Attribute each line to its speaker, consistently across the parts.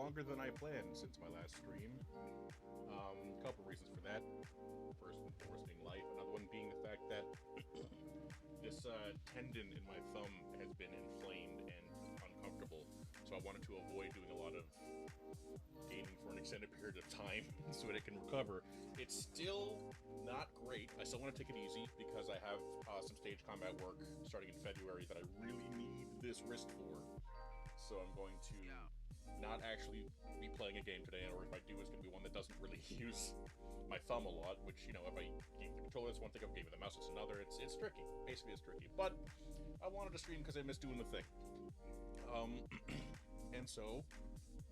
Speaker 1: longer than I planned since my last stream. A couple reasons for that. First and foremost being life. Another one being the fact that this tendon in my thumb has been inflamed and uncomfortable. So I wanted to avoid doing a lot of gaming for an extended period of time so that it can recover. It's still not great. I still want to take it easy because I have some stage combat work starting in February that I really need this wrist for. So I'm going to not actually be playing a game today, or if I do, it's going to be one that doesn't really use my thumb a lot, which, you know, if I game the controller, it's one thing, if I game with the mouse, it's another. It's tricky. Basically, it's tricky. But I wanted to stream because I miss doing the thing. And so,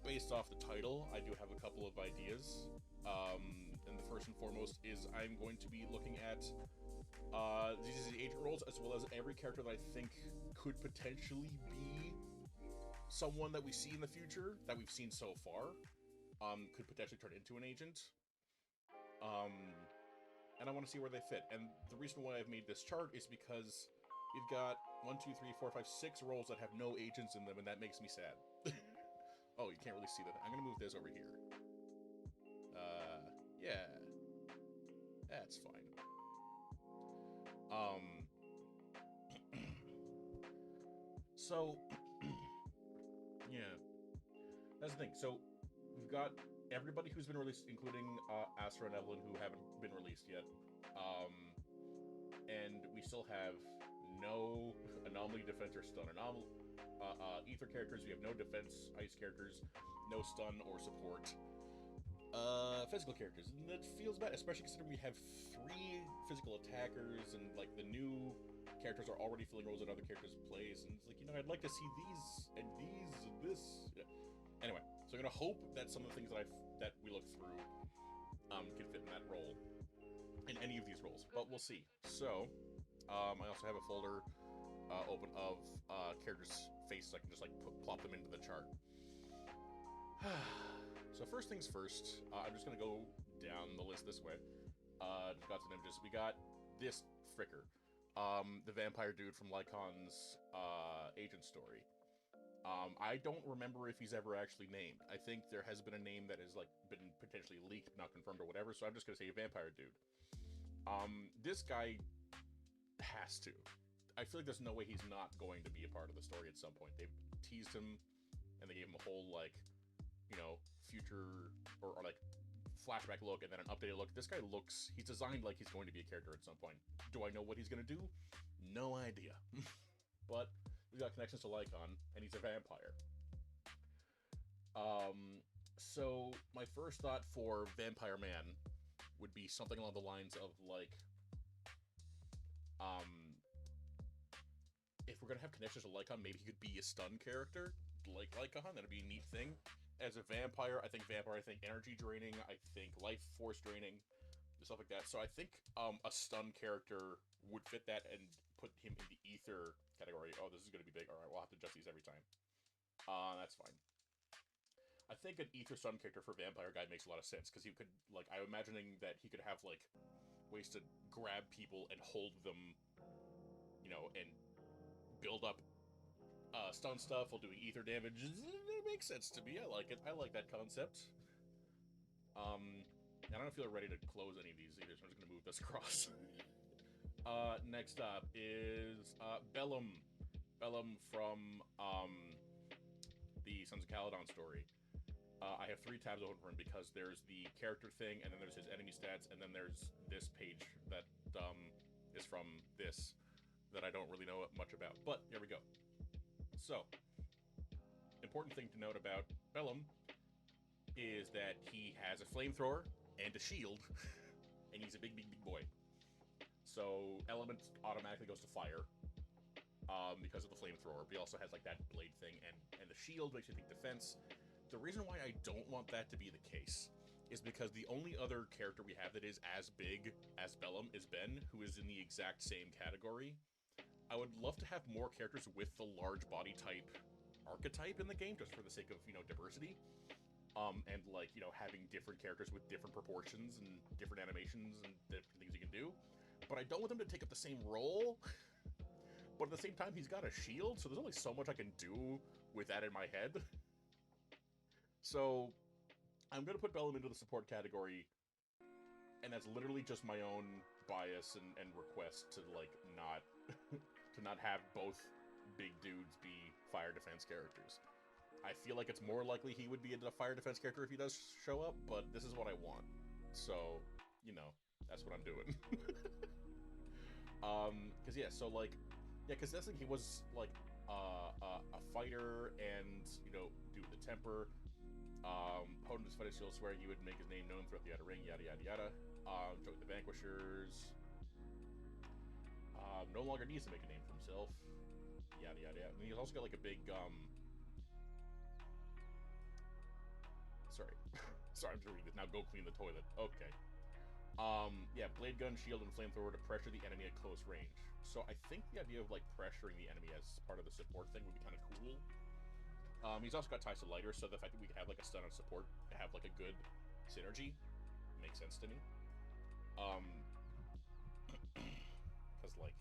Speaker 1: based off the title, I do have a couple of ideas. And the first and foremost is I'm going to be looking at ZZZ agent roles, as well as every character that I think could potentially be someone that we see in the future, that we've seen so far, could potentially turn into an agent. And I want to see where they fit. And the reason why I've made this chart is because we've got 1, 2, 3, 4, 5, 6 roles that have no agents in them, and that makes me sad. Oh, you can't really see that. I'm gonna move this over here. Yeah. That's fine. So, yeah. That's the thing. So, we've got everybody who's been released, including Astra and Evelyn, who haven't been released yet. And we still have no anomaly, defense, or stun. Ether characters, we have no defense, ice characters, no stun or support. Physical characters, and that feels bad, especially considering we have 3 physical attackers, and like the new characters are already filling roles that other characters plays, and it's like, you know, I'd like to see these and these and this. Yeah. Anyway, so I'm gonna hope that some of the things that we look through can fit in that role, in any of these roles, but we'll see. So, I also have a folder open of characters' faces. I can just like plop them into the chart. So first things first, I'm just gonna go down the list this way. Just got some images. We got this fricker, the vampire dude from Lycon's agent story. I don't remember if he's ever actually named. I think there has been a name that has like been potentially leaked, not confirmed or whatever. So I'm just gonna say vampire dude. This guy has to. I feel like there's no way he's not going to be a part of the story at some point. They've teased him, and they gave him a whole like, you know, future or like flashback look and then an updated look. This guy looks, he's designed like he's going to be a character at some point. Do I know what he's going to do? No idea. But we've got connections to Lycon, and he's a vampire. So my first thought for Vampire Man would be something along the lines of like, if we're going to have connections to Lycon, maybe he could be a stun character like Lycon. That'd be a neat thing. As a vampire, I think energy draining, I think life force draining, stuff like that. So I think a stun character would fit that and put him in the ether category. Oh, this is going to be big. All right, we'll have to adjust these every time. That's fine. I think an ether stun character for vampire guy makes a lot of sense, because he could, like, I'm imagining that he could have, like, ways to grab people and hold them, you know, and build up stun stuff while doing ether damage. It makes sense to me. I like it. I like that concept. And I don't feel ready to close any of these either, so I'm just gonna move this across. Next up is Bellum. Bellum from the Sons of Caledon story. I have 3 tabs open for him because there's the character thing, and then there's his enemy stats, and then there's this page that is from this that I don't really know much about. But here we go. So, important thing to note about Bellum is that he has a flamethrower and a shield, and he's a big boy. So, element automatically goes to fire because of the flamethrower. But he also has like that blade thing, and the shield makes you think defense. The reason why I don't want that to be the case is because the only other character we have that is as big as Bellum is Ben, who is in the exact same category. I would love to have more characters with the large body type archetype in the game, just for the sake of, you know, diversity. And like, you know, having different characters with different proportions and different animations and different things you can do. But I don't want them to take up the same role. But at the same time, he's got a shield, so there's only so much I can do with that in my head. So I'm gonna put Bellum into the support category, and that's literally just my own bias and request to like not to not have both big dudes be fire defense characters. I feel like it's more likely he would be a fire defense character if he does show up, but this is what I want. So, you know, that's what I'm doing. Cause yeah, so like, yeah, cause that's like he was like a fighter, and you know, do the temper. Potent as fighting skill, swear he would make his name known throughout the outer ring, yada yada yada. Join the Vanquishers. No longer needs to make a name for himself. Yada yada yada. And he's also got like a big sorry. Sorry, I'm just reading this. Now go clean the toilet. Okay. Yeah, blade gun, shield, and flamethrower to pressure the enemy at close range. So I think the idea of like pressuring the enemy as part of the support thing would be kind of cool. He's also got ties to lighter, so the fact that we could have like a stun on support to have like a good synergy makes sense to me. Because like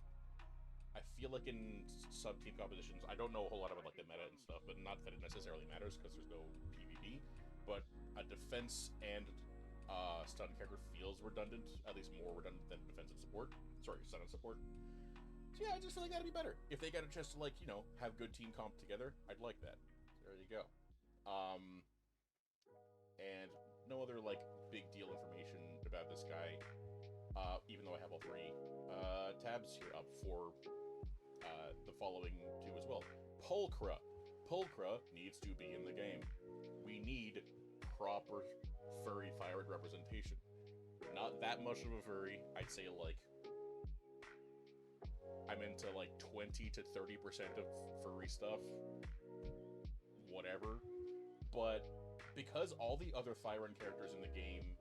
Speaker 1: I feel like in sub-team compositions, I don't know a whole lot about like the meta and stuff, but not that it necessarily matters because there's no PvP. But a defense and stun character feels redundant, at least more redundant than defense and support. Sorry, stun and support. So yeah, I just feel like that'd be better if they got a chance to like have good team comp together. I'd like that. So there you go. And no other like big deal information about this guy. Even though I have all three tabs here up for the following two as well. Pulchra. Pulchra needs to be in the game. We need proper furry thyroid representation. Not that much of a furry. I'd say like I'm into like 20 to 30% of furry stuff. Whatever. But because all the other Thyron characters in the game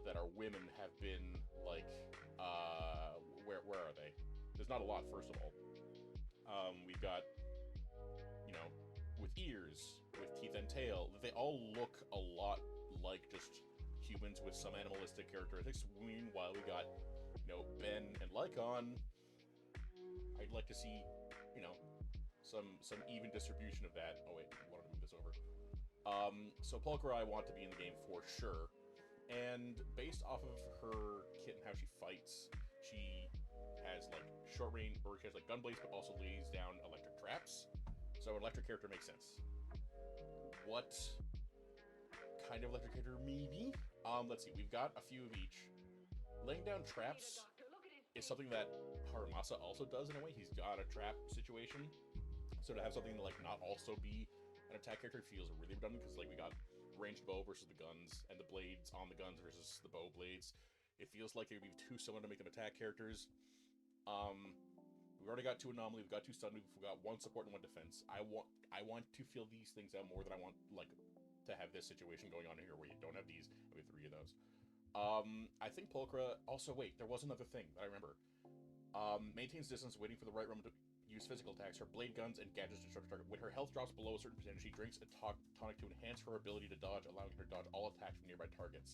Speaker 1: that are women have been like where are they? There's not a lot, first of all. We've got, with ears, with teeth and tail, they all look a lot like just humans with some animalistic characteristics. Meanwhile, we got, Ben and Lycon. I'd like to see, some even distribution of that. Oh wait, I wanted to move this over. So Pulchra I want to be in the game for sure. And based off of her kit and how she fights, she has like short range, or she has like gun blades, but also lays down electric traps. So an electric character makes sense. What kind of electric character maybe? Let's see, we've got a few of each. Laying down traps is something that Haramasa also does in a way. He's got a trap situation. So to have something to like not also be an attack character feels really redundant, because like we got ranged bow versus the guns, and the blades on the guns versus the bow blades. It feels like they'd be too similar to make them attack characters. We've already got two anomaly, we've got two stun, we've got one support and one defense. I want to feel these things out more than I want like to have this situation going on here where you don't have these. We have three of those. I think Pulchra also, wait, there was another thing that I remember. Maintains distance, waiting for the right moment to use physical attacks. Her blade guns and gadgets to target. When her health drops below a certain percentage, she drinks a tonic to enhance her ability to dodge, allowing her to dodge all attacks from nearby targets.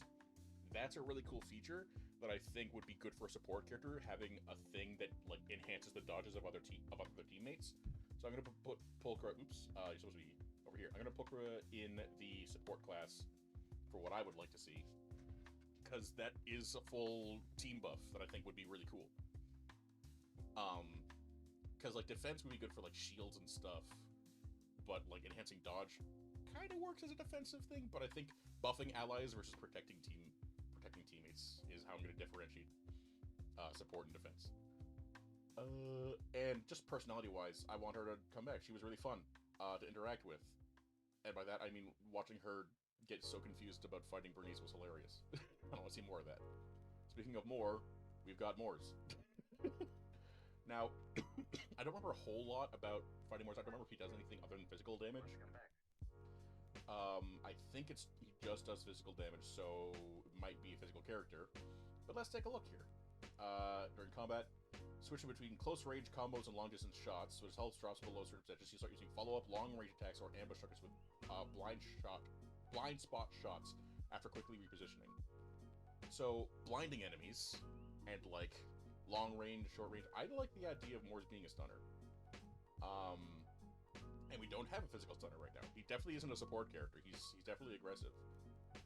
Speaker 1: That's a really cool feature that I think would be good for a support character, having a thing that like enhances the dodges of other teammates. So I'm gonna put Pulchra. Oops, you're supposed to be over here. I'm gonna put Pulchra in the support class for what I would like to see, because that is a full team buff that I think would be really cool. Because like defense would be good for like shields and stuff, but like enhancing dodge kind of works as a defensive thing. But I think buffing allies versus protecting teammates is how I'm going to differentiate support and defense. And just personality-wise, I want her to come back. She was really fun to interact with, and by that I mean watching her get so confused about fighting Bernice was hilarious. I want to see more of that. Speaking of more, we've got Mors. Now, I don't remember a whole lot about fighting Mors. I don't remember if he does anything other than physical damage. I think he just does physical damage, so it might be a physical character. But let's take a look here. During combat, switching between close range combos and long distance shots. So his health drops below certain percentages. You start using follow-up, long range attacks, or ambush targets with blind spot shots after quickly repositioning. So blinding enemies and like long range, short range. I like the idea of Mors being a stunner. And we don't have a physical stunner right now. He definitely isn't a support character. He's definitely aggressive.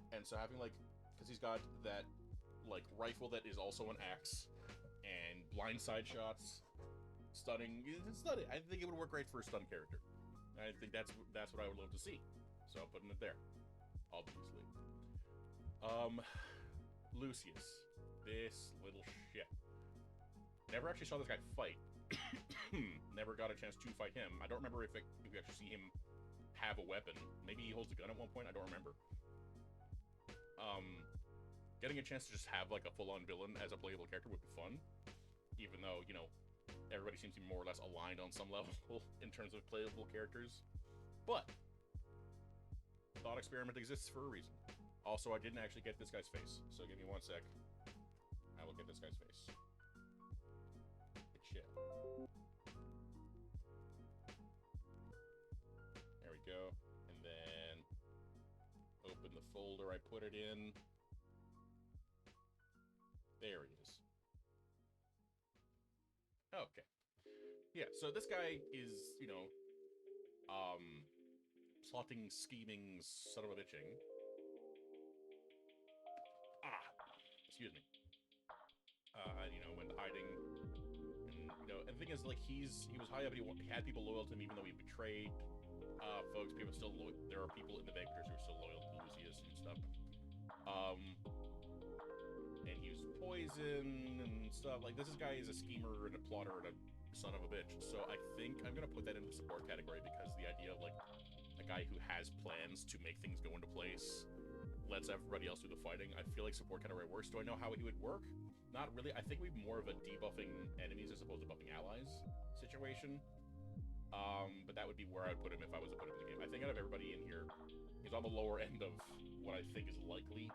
Speaker 1: And so having, like, because he's got that, like, rifle that is also an axe, and blindside shots, stunning. It's stunning. I think it would work great for a stun character. I think that's what I would love to see. So I'm putting it there, obviously. Lucius, this little shit. Never actually saw this guy fight. Never got a chance to fight him. I don't remember if we actually see him have a weapon. Maybe he holds a gun at one point. I don't remember. Getting a chance to just have like a full-on villain as a playable character would be fun. Even though, you know, everybody seems to be more or less aligned on some level in terms of playable characters. But thought experiment exists for a reason. Also, I didn't actually get this guy's face, so give me one sec. I will get this guy's face. Good shit. There we go. And then open the folder I put it in. There he is. Okay. Yeah, so this guy is, you know, plotting, scheming, son of a bitching. Excuse me. You know, when hiding, and, you know, and the thing is, like, he was high up, he had people loyal to him, even though he betrayed folks. People still loyal. There are people in the Vectors who are still loyal to Lucius and stuff. And he was poison and stuff. Like, this guy is a schemer and a plotter and a son of a bitch. So I think I'm gonna put that in the support category, because the idea of, like, a guy who has plans to make things go into place lets everybody else do the fighting. I feel like support category works. Do I know how he would work? Not really. I think we'd be more of a debuffing enemies as opposed to buffing allies situation. But that would be where I'd put him if I was to put him in the game. I think out of everybody in here, he's on the lower end of what I think is likely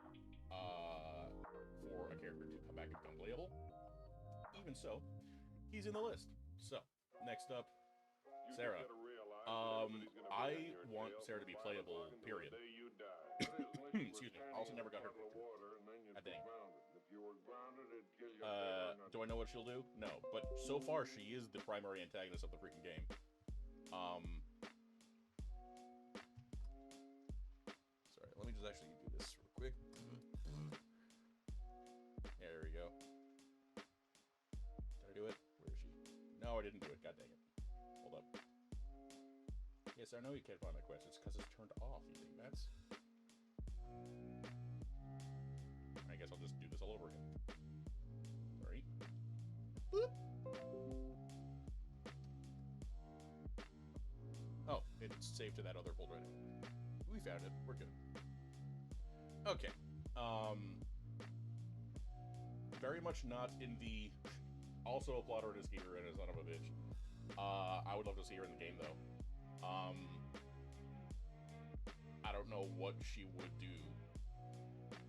Speaker 1: for a character to come back and become playable. Even so, he's in the list. So, next up, Sarah. I want Sarah to be playable, period. Excuse me. I also never got her picture. God dang. Do I know what she'll do? No. But so far, she is the primary antagonist of the freaking game. Sorry, let me just actually do this real quick. There we go. Did I do it? Where is she? No, I didn't do it. God dang it. Hold up. Yes, I know you can't find my quest. It's because it's turned off. You think that's... I guess I'll just do this all over again. Sorry. Boop. Oh, it's saved to that other folder. We found it. We're good. Okay. Very much not in the... Also a plotter and a schemer and a son of a bitch. I would love to see her in the game, though. I don't know what she would do.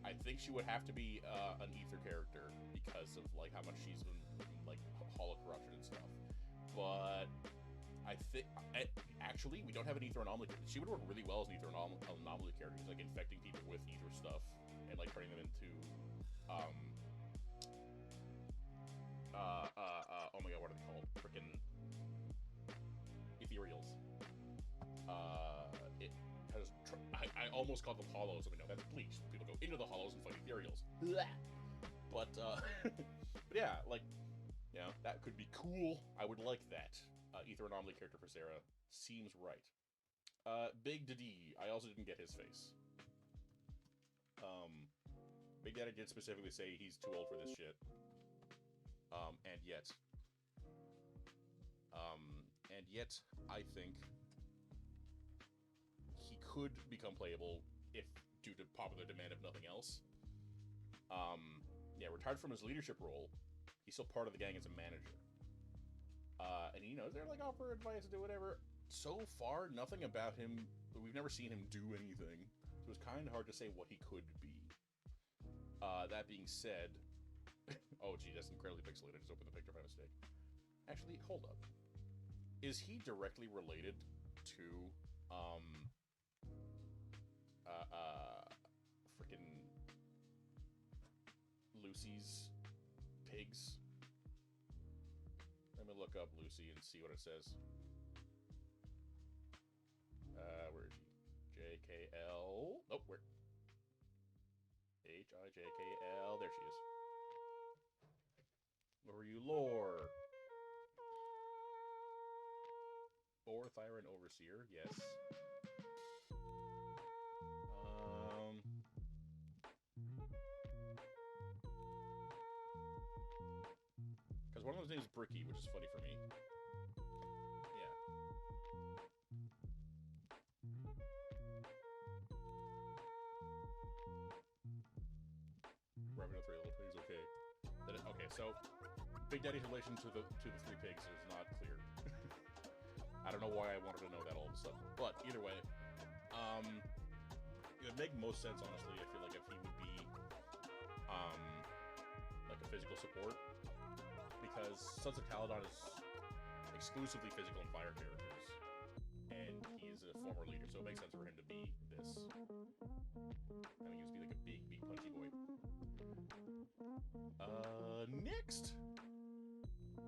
Speaker 1: I think she would have to be an ether character because of like how much she's been like Hall of Corruption and stuff. But I think actually we don't have an ether anomaly. She would work really well as an ether anomaly character, like infecting people with ether stuff and like turning them into oh my god, what are they called? Freaking ethereals. I almost called them hollows. I mean, no, that's bleach. People go into the hollows and fight ethereals. But, but yeah, like, you know, that could be cool. I would like that. Ether anomaly character for Sarah seems right. Big Daddy, I also didn't get his face. Big Daddy did specifically say he's too old for this shit. And yet, I think he could become playable if due to popular demand, if nothing else. Yeah, retired from his leadership role, he's still part of the gang as a manager. And you know, they're like offer advice, do whatever. So far, nothing about him. We've never seen him do anything, so it's kind of hard to say what he could be. That being said, oh gee, that's incredibly pixelated. I just opened the picture by mistake. Actually, hold up. Is he directly related to freaking Lucy's pigs? Let me look up Lucy and see what it says. H-I-J-K-L. There she is. Where are you, lore? Thyra and Overseer, yes. Because one of those names is Bricky, which is funny for me. Yeah. Rubbing the 3 little pigs, okay. Okay, so Big Daddy's relation to the 3 pigs is not clear. I don't know why I wanted to know that all of a sudden, but either way, it would make most sense, honestly. I feel like if he would be like a physical support, because Sons of Caledon is exclusively physical and fire characters, and he's a former leader, so it makes sense for him to be this. I mean, he used to be like a big punchy boy. Next.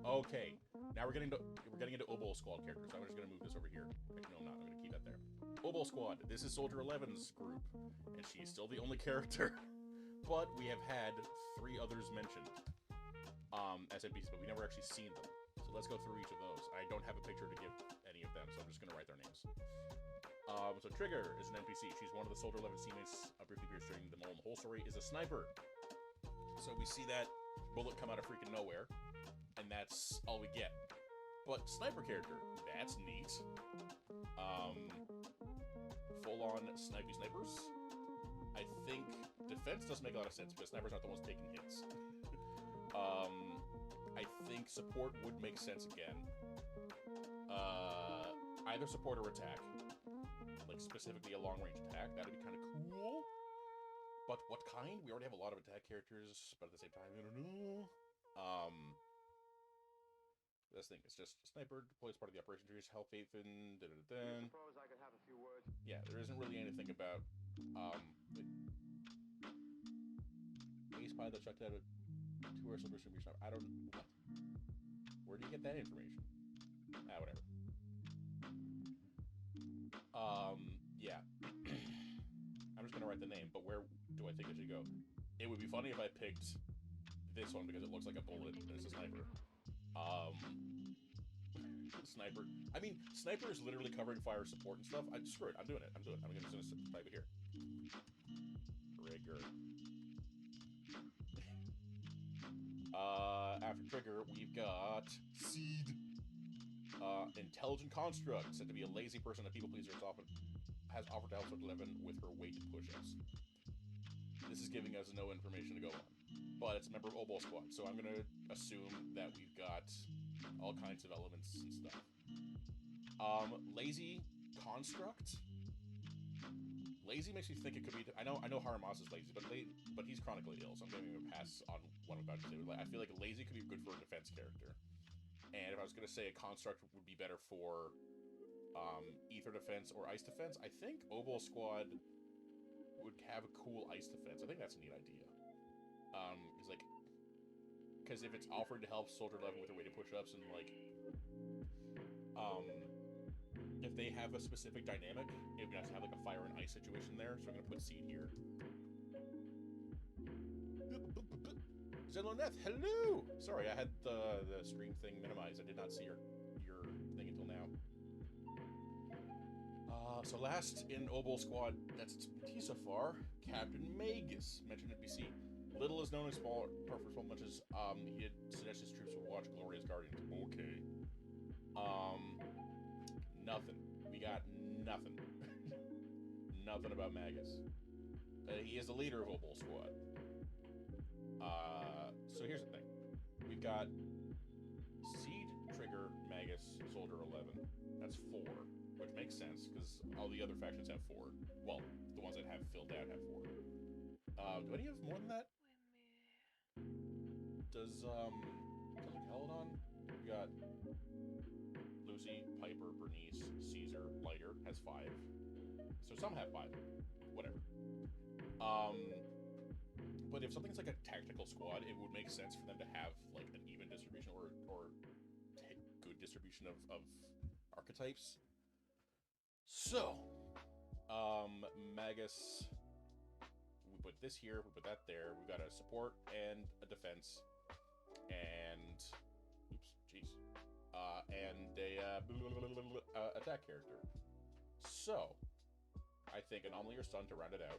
Speaker 1: Okay, now we're getting into Obol Squad characters. So I'm just gonna move this over here. Actually, no, I'm not. I'm gonna keep that there. Obol Squad. This is Soldier 11's group, and she's still the only character. But we have had 3 others mentioned as NPCs, but we never actually seen them. So let's go through each of those. I don't have a picture to give any of them, so I'm just gonna write their names. So Trigger is an NPC. She's one of the Soldier 11 teammates. Briefly appears during the Mole in the Hole story. Is a sniper. So we see that bullet come out of freaking nowhere. And that's all we get. But sniper character, that's neat. Full-on snipers. I think defense doesn't make a lot of sense because snipers aren't the ones taking hits. I think support would make sense again. Either support or attack. Like specifically a long-range attack. That'd be kind of cool. But what kind? We already have a lot of attack characters, but at the same time, I don't know. This thing is just sniper deploys part of the operation trees, help Faithin,
Speaker 2: Suppose I could have a few words.
Speaker 1: Yeah, there isn't really anything about Ace Pie that checked out a 2-hour silver distribution. I don't what? Where do you get that information? Whatever. Yeah. I'm just gonna write the name, but where do I think it should go? It would be funny if I picked this one because it looks like a bullet and it's a sniper. Sniper. I mean, sniper is literally covering fire support and stuff. Screw it. I'm doing it. I'm just gonna type it here. Trigger. After Trigger, we've got Seed. Intelligent Construct, said to be a lazy person, a people pleaser, has offered to help Soldier 11 with her weighted push-ups. This is giving us no information to go on. But it's a member of Obol Squad, so I'm going to assume that we've got all kinds of elements and stuff. Lazy Construct? Lazy makes me think it could be... I know Haramas is lazy, but he's chronically ill, so I'm giving him a pass on what I'm about to say. I feel like lazy could be good for a defense character. And if I was going to say a Construct would be better for Ether Defense or Ice Defense, I think Obol Squad would have a cool Ice Defense. I think that's a neat idea. It's like... Because if it's offered to help Soldier 11 with their weighted push-ups and, like... if they have a specific dynamic, it would be nice to have, like, a fire and ice situation there, so I'm going to put Seed here. Zeloneth, hello! Sorry, I had the stream thing minimized. I did not see your thing until now. So last in Obol Squad, that's T so far, Captain Magus, mentioned NPC. Little is known as small, for small much as he did suggest his troops would watch Glorious Guardians. Okay. Nothing. We got nothing. Nothing about Magus. He is the leader of Obol Squad. So here's the thing. We've got Seed, Trigger, Magus, Soldier 11. That's 4, which makes sense, because all the other factions have 4. Well, the ones that have filled out have 4. Do any have more than that? Does Caledon? We got Lucy, Piper, Bernice, Caesar, Lighter has 5. So some have 5. Whatever. But if something's like a tactical squad, it would make sense for them to have like an even distribution or good distribution of archetypes. So, Magus, we put put this here, we put that there. We've got a support and a defense, and oops, jeez, and a attack character. So I think anomaly or stun to round it out.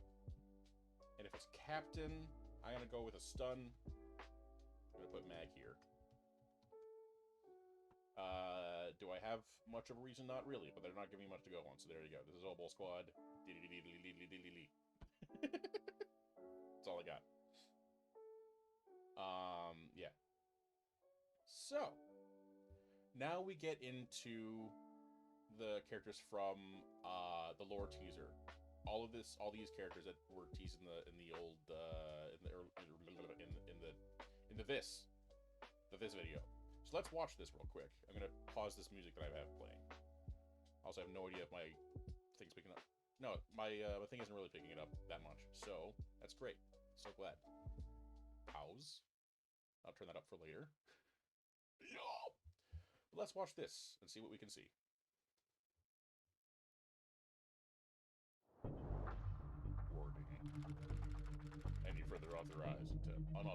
Speaker 1: And if it's captain, I'm gonna go with a stun. I'm gonna put mag here. Do I have much of a reason? Not really, but they're not giving me much to go on, so there you go. This is Oboe Squad. That's all I got. Yeah. So, now we get into the characters from the lore teaser. All these characters that were teased in the old in the this video. So let's watch this real quick. I'm gonna pause this music that I have playing. Also, I have no idea if my thing's picking up. No, my thing isn't really picking it up that much. So that's great. So glad. Pause. I'll turn that up for later. But let's watch this and see what we can see. Any further unauthorized attempts at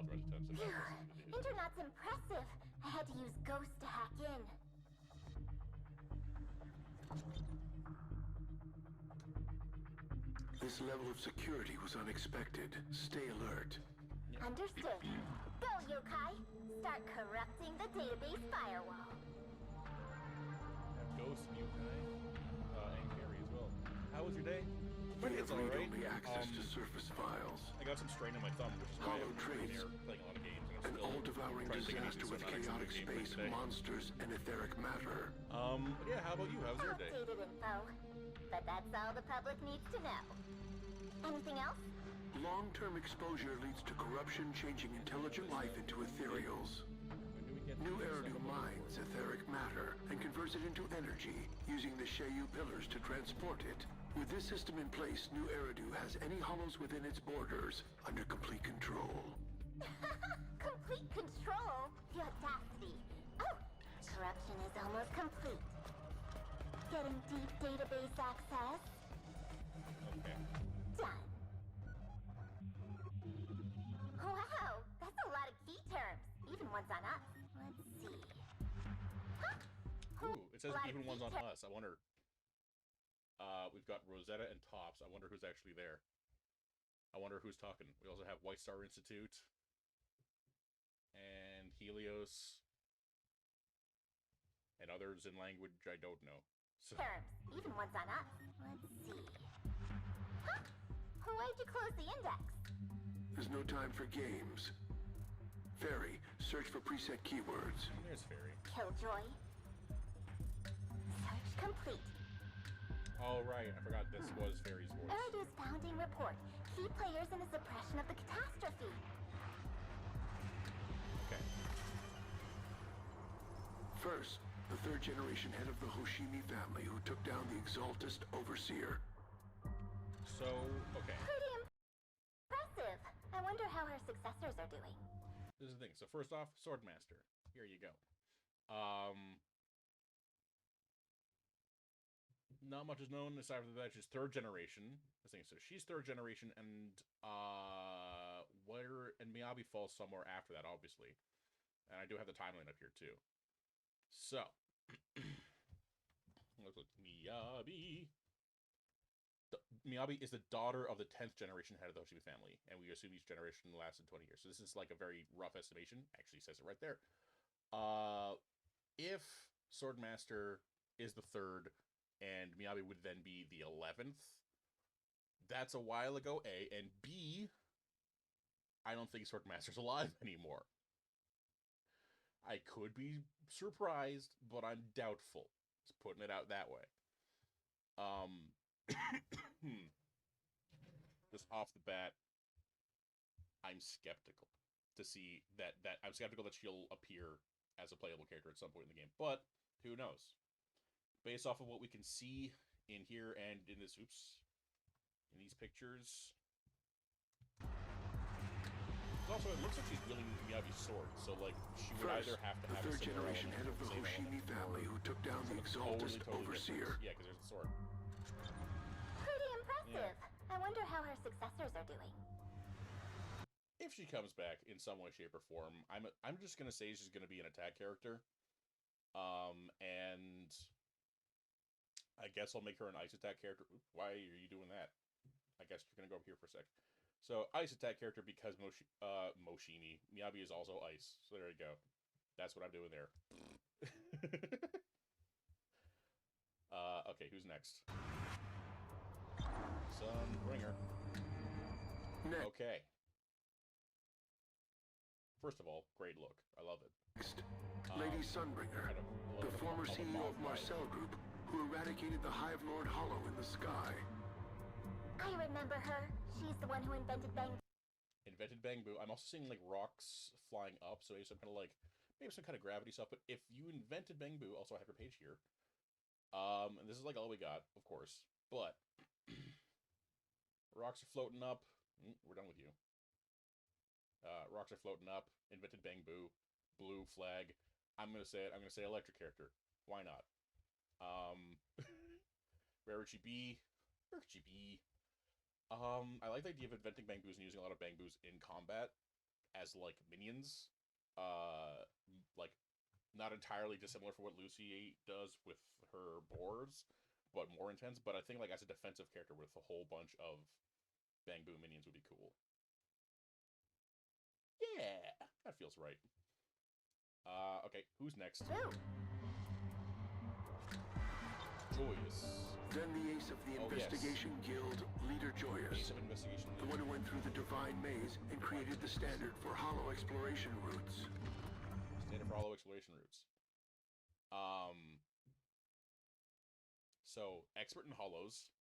Speaker 3: Internet's impressive. I had to use Ghost to hack in.
Speaker 4: This level of security was unexpected. Stay alert.
Speaker 3: Yeah. Understood. Go, yokai. Start corrupting the database firewall.
Speaker 1: Ghost, yokai, and Carrie as well. How was your day?
Speaker 4: It's all right. Only access to surface files.
Speaker 1: I got some strain in my thumb, which is why I'm playing a lot of games.
Speaker 4: An all-devouring disaster with chaotic space, monsters, and etheric matter.
Speaker 1: Yeah, how about you? How's your day?
Speaker 3: Updated info. But that's all the public needs to know. Anything else?
Speaker 4: Long-term exposure leads to corruption, changing intelligent life into ethereals. New Eridu mines etheric matter and converts it into energy, using the Sheyu pillars to transport it. With this system in place, New Eridu has any hollows within its borders under complete control.
Speaker 3: Complete control? The audacity. Oh, corruption is almost complete. Getting deep database access.
Speaker 1: Okay.
Speaker 3: Done. Wow, that's a lot of key terms. Even ones on us. Let's see. Huh?
Speaker 1: Ooh, it says even ones on us. I wonder. We've got Rosetta and Tops. I wonder who's actually there. I wonder who's talking. We also have White Star Institute. And Helios. And others in language I don't know. So.
Speaker 3: Terms. Even ones on us. Let's see. Huh? Why'd you close the index?
Speaker 4: There's no time for games. Fairy, search for preset keywords.
Speaker 1: There's Fairy.
Speaker 3: Killjoy. Search complete.
Speaker 1: Oh, right. I forgot this was Fairy's voice.
Speaker 3: Eridu's founding report. Key players in the suppression of the catastrophe.
Speaker 1: Okay.
Speaker 4: First, the third-generation head of the Hoshimi family who took down the Exaltist Overseer.
Speaker 1: So, okay.
Speaker 3: Pretty impressive. I wonder how her successors are doing.
Speaker 1: This is the thing. So first off, Swordmaster. Here you go. Not much is known aside from that she's third generation. So she's third generation, and Miyabi falls somewhere after that, obviously. And I do have the timeline up here too. So let's look. Miyabi. Miyabi is the daughter of the 10th generation head of the Hoshimi family, and we assume each generation lasted 20 years. So this is like a very rough estimation. Actually says it right there. If Swordmaster is the third, and Miyabi would then be the 11th, that's a while ago, A. And B, I don't think Swordmaster's alive anymore. I could be surprised, but I'm doubtful. Just putting it out that way. Just off the bat, I'm skeptical to see that I'm skeptical that she'll appear as a playable character at some point in the game, but who knows? Based off of what we can see in here and in this, in these pictures. Also, it looks like she's wielding Miyabi's sword, so like she would either have to have
Speaker 4: the third-generation head of the Hoshimi family who took down the Exaltist Overseer.
Speaker 1: Yeah, because there's the sword.
Speaker 3: Pretty impressive. Yeah. I wonder how her successors are doing.
Speaker 1: if she comes back in some way, shape, or form, I'm just gonna say she's gonna be an attack character. And I guess I'll make her an ice attack character. Why are you doing that? I guess you're gonna go up here for a sec. So ice attack character because Moshimi Miyabi is also ice. So there you go. That's what I'm doing there. Okay, who's next? Sunbringer. Okay. First of all, great look. I love it.
Speaker 4: Next, Lady Sunbringer, the former CEO of Marcel Group, who eradicated the Hive Lord Hollow in the sky.
Speaker 3: I remember her. She's the one who invented Bang.
Speaker 1: Invented Bang Boo. I'm also seeing like rocks flying up, so maybe some kind of like maybe some kind of gravity stuff. But if you invented Bang Boo, also I have your page here. And this is like all we got, of course. But rocks are floating up. We're done with you. Rocks are floating up. Invented Bang Boo. Blue flag. I'm gonna say it. I'm gonna say electric character. Why not? Where would she be? Where could she be? I like the idea of inventing Bang Boos and using a lot of Bang Boos in combat as like minions. Like not entirely dissimilar from what Lucy does with her boars, but more intense. But I think like as a defensive character with a whole bunch of Bang Boo minions would be cool. Yeah, that feels right. Okay, who's next?
Speaker 3: Ooh.
Speaker 1: Joyous.
Speaker 4: Then the ace of the Investigation Guild, Leader Joyous.
Speaker 1: Ace of Investigation
Speaker 4: The one who went through the Divine Maze and created the standard for hollow exploration routes.
Speaker 1: Standard for hollow exploration routes. So expert in hollows,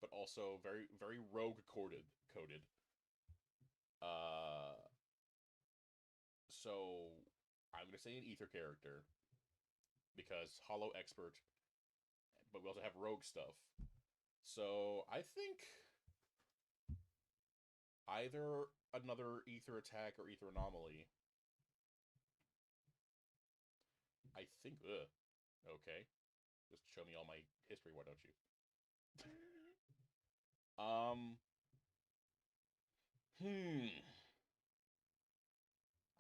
Speaker 1: but also very, very rogue coded. So I'm gonna say an ether character because hollow expert, but we also have rogue stuff. So I think either another ether attack or ether anomaly. I think, okay. Just show me all my history, why don't you?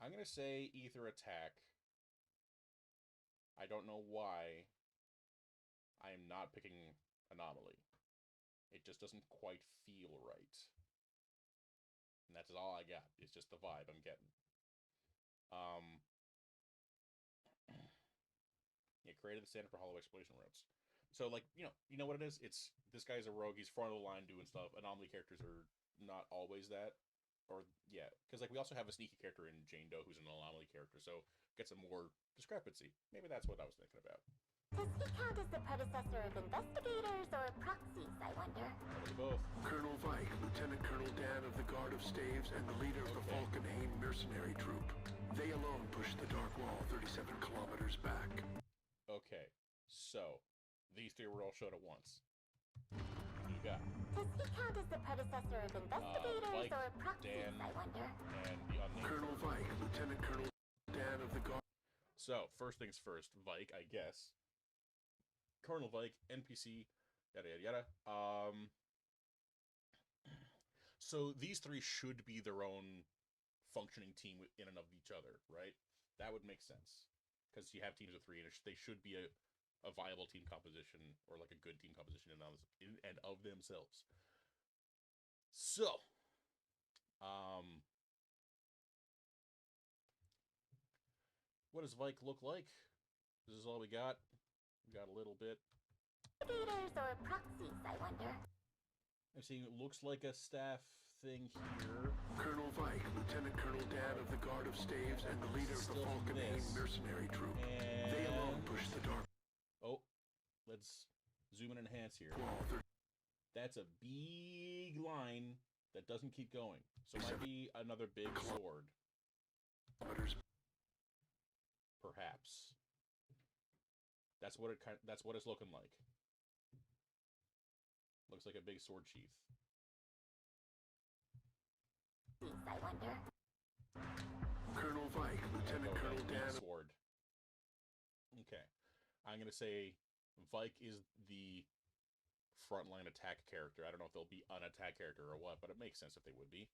Speaker 1: I'm gonna say ether attack. I don't know why I am not picking anomaly. It just doesn't quite feel right. And that's all I got. It's just the vibe I'm getting. It created the standard for hollow exploration routes. So like, you know what it is? It's this guy's a rogue, he's front of the line doing stuff. Anomaly characters are not always that. Or yeah, because like we also have a sneaky character in Jane Doe who's an anomaly character, so get some more discrepancy. Maybe that's what I was thinking about.
Speaker 3: Does he count as the predecessor of investigators or proxies, I wonder?
Speaker 1: Probably both.
Speaker 4: Colonel Vike, Lieutenant Colonel Dan of the Guard of Staves, and the leader of the Falkenhayn mercenary troop. They alone pushed the Dark Wall 37 kilometers back.
Speaker 1: Okay, so these three were all showed at once. Who you got?
Speaker 3: Does he count as the predecessor of investigators
Speaker 1: Vike,
Speaker 3: or proxies,
Speaker 1: Dan,
Speaker 3: I wonder?
Speaker 1: And the unnamed
Speaker 4: Colonel Vike, Lieutenant Colonel Dan of the Guard.
Speaker 1: So, first things first, Vike, I guess. Colonel Vike, NPC, yada yada yada. So these three should be their own functioning team in and of each other, right? That would make sense. Because you have teams of three, and they should be a viable team composition, or like a good team composition in and of themselves. So, what does Vike look like? This is all we got. We got a little bit.
Speaker 3: Investigators or proxies, I wonder?
Speaker 1: I'm seeing it looks like a staff thing here.
Speaker 4: Colonel Vike, Lieutenant Colonel Dan of the Guard of Staves, and the leader of the Falkenhayn mercenary troop. They alone pushed the Dark.
Speaker 1: Oh, let's zoom and enhance here. That's a big line that doesn't keep going. So it might be another big sword. Perhaps. That's what it's looking like. Looks like a big sword sheath.
Speaker 3: I wonder.
Speaker 4: Colonel Vike, Lieutenant Colonel Dan.
Speaker 1: Sword. Okay. I'm gonna say Vike is the frontline attack character. I don't know if they'll be an attack character or what, but it makes sense if they would be.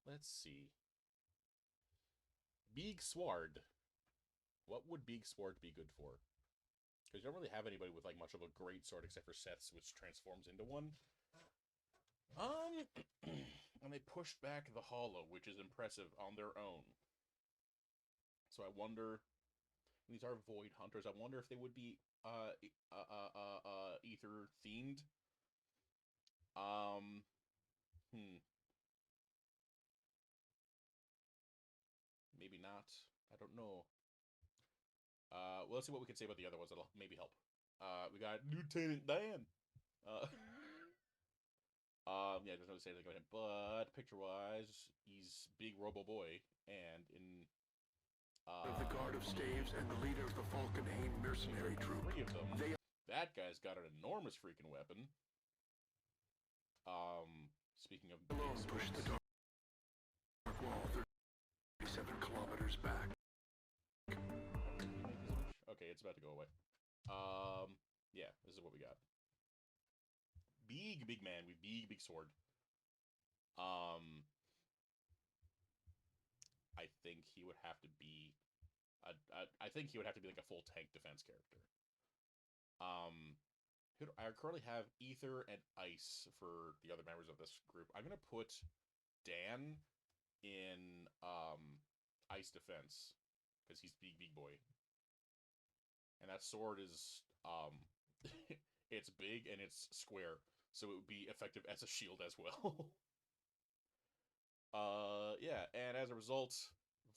Speaker 1: Let's see. Big Sword. What would Big Sword be good for? Because you don't really have anybody with like much of a great sword except for Seth's, which transforms into one. And they pushed back the Hollow, which is impressive on their own. So I wonder, these are Void Hunters. I wonder if they would be Ether themed. Maybe not. I don't know. Well, let's see what we can say about the other ones that'll maybe help. We got Lieutenant Dan. Yeah, there's no say anything about him, but picture-wise, he's big Robo Boy, and in
Speaker 4: the Guard of Staves and the leader of the Falkenhayn mercenary troop.
Speaker 1: Three of them. That guy's got an enormous freaking weapon. Speaking of
Speaker 4: alone pushed the dark wall 37 kilometers back.
Speaker 1: Okay, it's about to go away. Yeah, this is what we got. Big man with big sword. I think he would have to be I think he would have to be like a full tank defense character. I currently have Ether and Ice for the other members of this group. I'm gonna put Dan in Ice defense because he's big boy, and that sword is it's big and it's square, so it would be effective as a shield as well. Yeah, and as a result,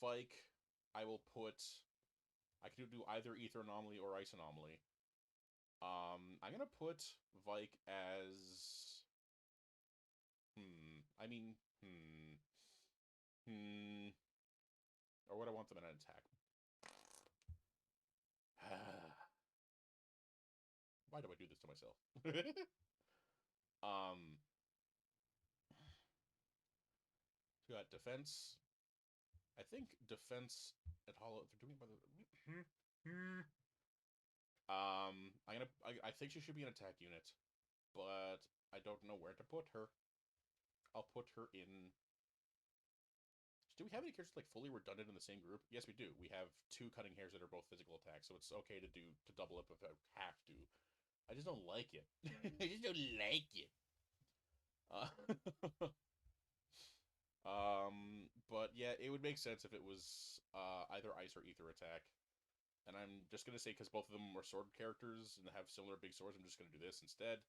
Speaker 1: Vike, I will put... I can do either Ether Anomaly or Ice Anomaly. I'm gonna put Vike as... Or would I want them in an attack? Why do I do this to myself? So we got defense. I think defense at Hollow. They're doing it by the. I think she should be an attack unit, but I don't know where to put her. I'll put her in. Do we have any characters like fully redundant in the same group? Yes, we do. We have 2 cutting hairs that are both physical attacks, so it's okay to double up if I have to. I just don't like it. I just don't like it. But yeah, it would make sense if it was either Ice or Ether attack. And I'm just gonna say, because both of them are sword characters and have similar big swords, I'm just gonna do this instead.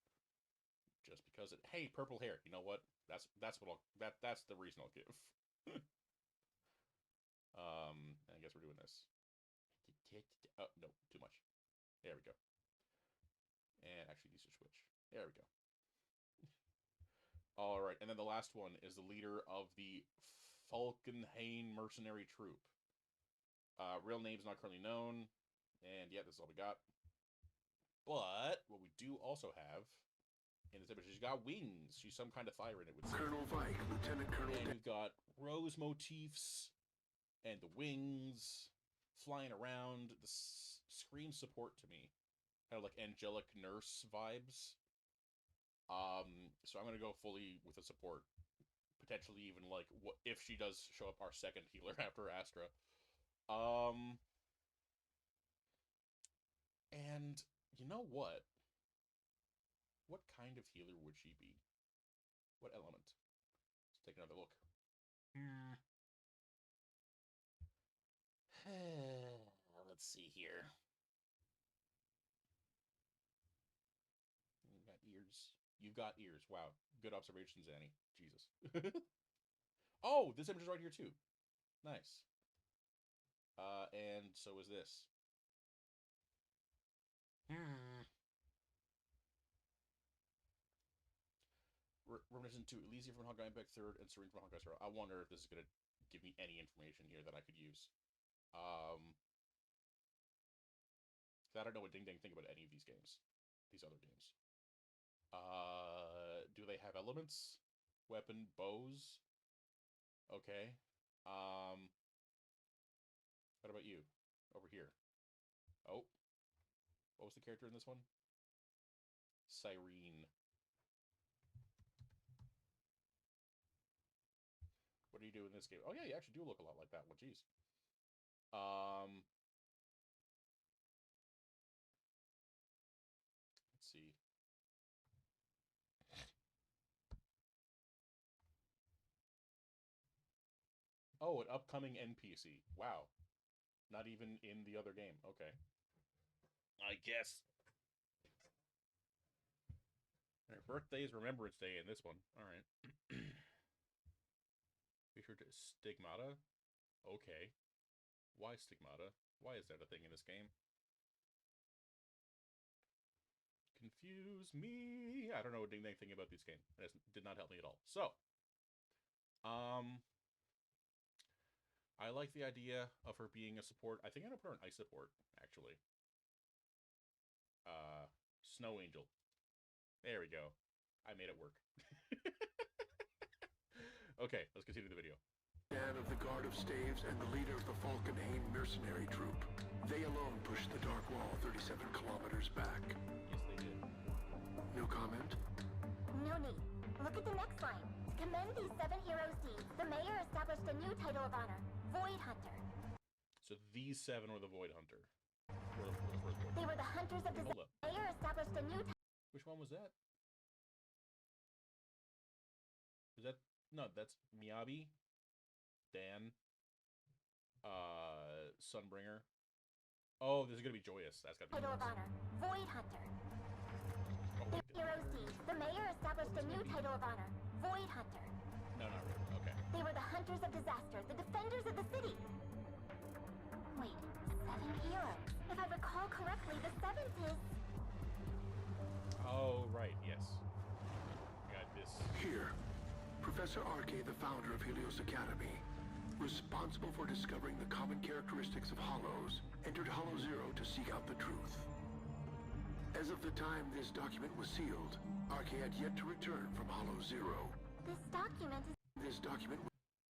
Speaker 1: Just because it. Hey, purple hair. You know what? That's what I'll. That's the reason I'll give. And I guess we're doing this. Oh no, too much. There we go. And actually, these are switch. There we go. All right, and then the last one is the leader of the Falkenhayn mercenary troop. Real name's not currently known, and yeah, this is all we got. But what we do also have in this image, she's got wings. She's some kind of fire in it. With
Speaker 4: Colonel Vike, Lieutenant Colonel.
Speaker 1: And we've got rose motifs and the wings flying around. The screams support to me, kind of like angelic nurse vibes. So I'm gonna go fully with a support, potentially even like what if she does show up, our second healer after Astra. And you know what? What kind of healer would she be? What element? Let's take another look. Let's see here. You got ears. You've got ears. Wow. Good observations, Annie. Jesus. Oh, this image is right here too. Nice. And so is this. Reminiscent to Elysia from Honkai Impact 3rd and Serene from Honkai Star. I wonder if this is going to give me any information here that I could use. I don't know a ding-dang thing about any of these games. These other games. Do they have elements? Weapon, bows? Okay. What about you? Over here. Oh. What was the character in this one? Cyrene. What are you do in this game? Oh yeah, you actually do look a lot like that one. Jeez. Let's see. Oh, an upcoming NPC. Wow. Not even in the other game. Okay. I guess. Her birthday is Remembrance Day in this one. Alright. Be sure to Stigmata? Okay. Why Stigmata? Why is that a thing in this game? Confuse me. I don't know anything about this game. It did not help me at all. So, I like the idea of her being a support. I think I'm gonna put her in ice support, actually. Snow Angel. There we go. I made it work. Okay, let's continue the video.
Speaker 4: Man of the Guard of Staves and the leader of the Falkenhayn mercenary troop. They alone pushed the Dark Wall 37 kilometers back.
Speaker 1: Yes, they did.
Speaker 4: No comment?
Speaker 3: No need. Look at the next line. To commend these 7 heroes' deeds, the mayor established a new title of honor, Void Hunter.
Speaker 1: So these 7 were the Void Hunter.
Speaker 3: They were the hunters of the mayor established a new title.
Speaker 1: Which one was that? Is that... No, that's Miyabi, Dan, Sunbringer. Oh, this is gonna be Joyous. That's gotta be
Speaker 3: Title of honor, Void Hunter.
Speaker 1: Oh, wait,
Speaker 3: Heroes' deeds, the mayor established a new title of honor, Void Hunter.
Speaker 1: no, not really. Okay.
Speaker 3: They were the hunters of disaster, the defenders of the city. Wait, 7 heroes. If I recall correctly, the 7th is...
Speaker 1: Oh, right, yes. Got this.
Speaker 4: Here, Professor Arke, the founder of Helios Academy, responsible for discovering the common characteristics of Hollows, entered Hollow Zero to seek out the truth. As of the time this document was sealed, Arke had yet to return from Hollow Zero.
Speaker 3: This document is...
Speaker 4: This document...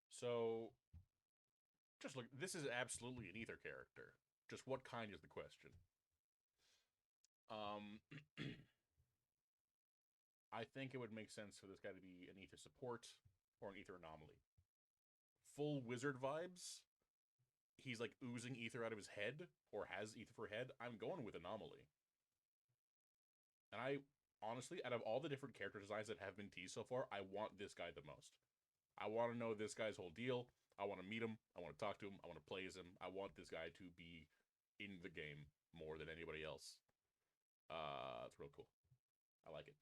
Speaker 1: So, just look, this is absolutely an Ether character. Just what kind is the question? I think it would make sense for this guy to be an Ether support or an Ether anomaly. Full wizard vibes. He's like oozing Ether out of his head, or has Ether for head. I'm going with anomaly. And I, honestly, out of all the different character designs that have been teased so far, I want this guy the most. I want to know this guy's whole deal. I want to meet him. I want to talk to him. I want to play as him. I want this guy to be in the game more than anybody else. It's real cool. I like it.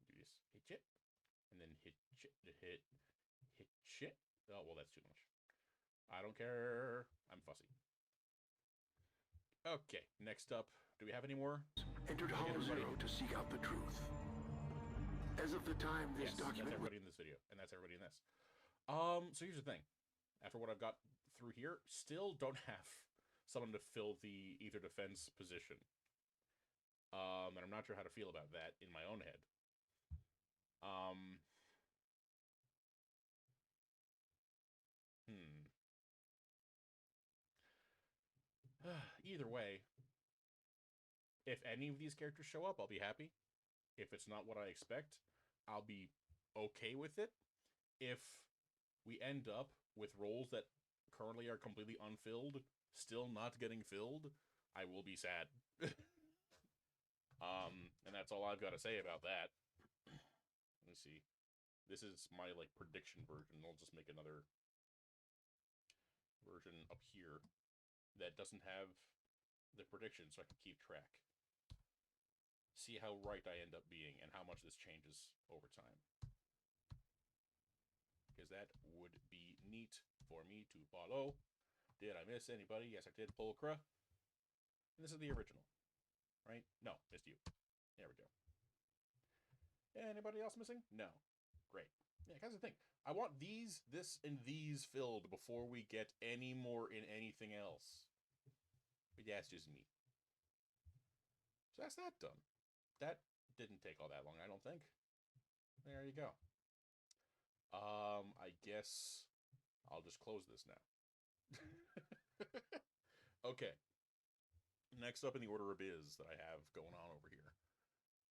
Speaker 1: Do this. Hit shit. And then hit shit. Hit shit. Oh, well, that's too much. I don't care. I'm fussy. Okay, next up. Do we have any more?
Speaker 4: Entered Hollow Zero to seek out the truth. As of the time this document...
Speaker 1: That's everybody in this video, and that's everybody in this. So here's the thing. After what I've got through here, still don't have someone to fill the Ether Defense position. And I'm not sure how to feel about that in my own head. Either way, if any of these characters show up, I'll be happy. If it's not what I expect, I'll be okay with it. If we end up with roles that currently are completely unfilled, still not getting filled, I will be sad. And that's all I've got to say about that. Let me see. This is my, like, prediction version. I'll just make another version up here that doesn't have the prediction so I can keep track. See how right I end up being and how much this changes over time. Because that would be neat for me to follow. Did I miss anybody? Yes, I did. Pulcra. And this is the original. Right? No, missed you. There we go. Anybody else missing? No. Great. Yeah, that's the thing. I want these, this, and these filled before we get any more in anything else. But yeah, it's just me. So that's that done. That didn't take all that long, I don't think. There you go. I guess I'll just close this now. Okay. Next up in the order of biz that I have going on over here.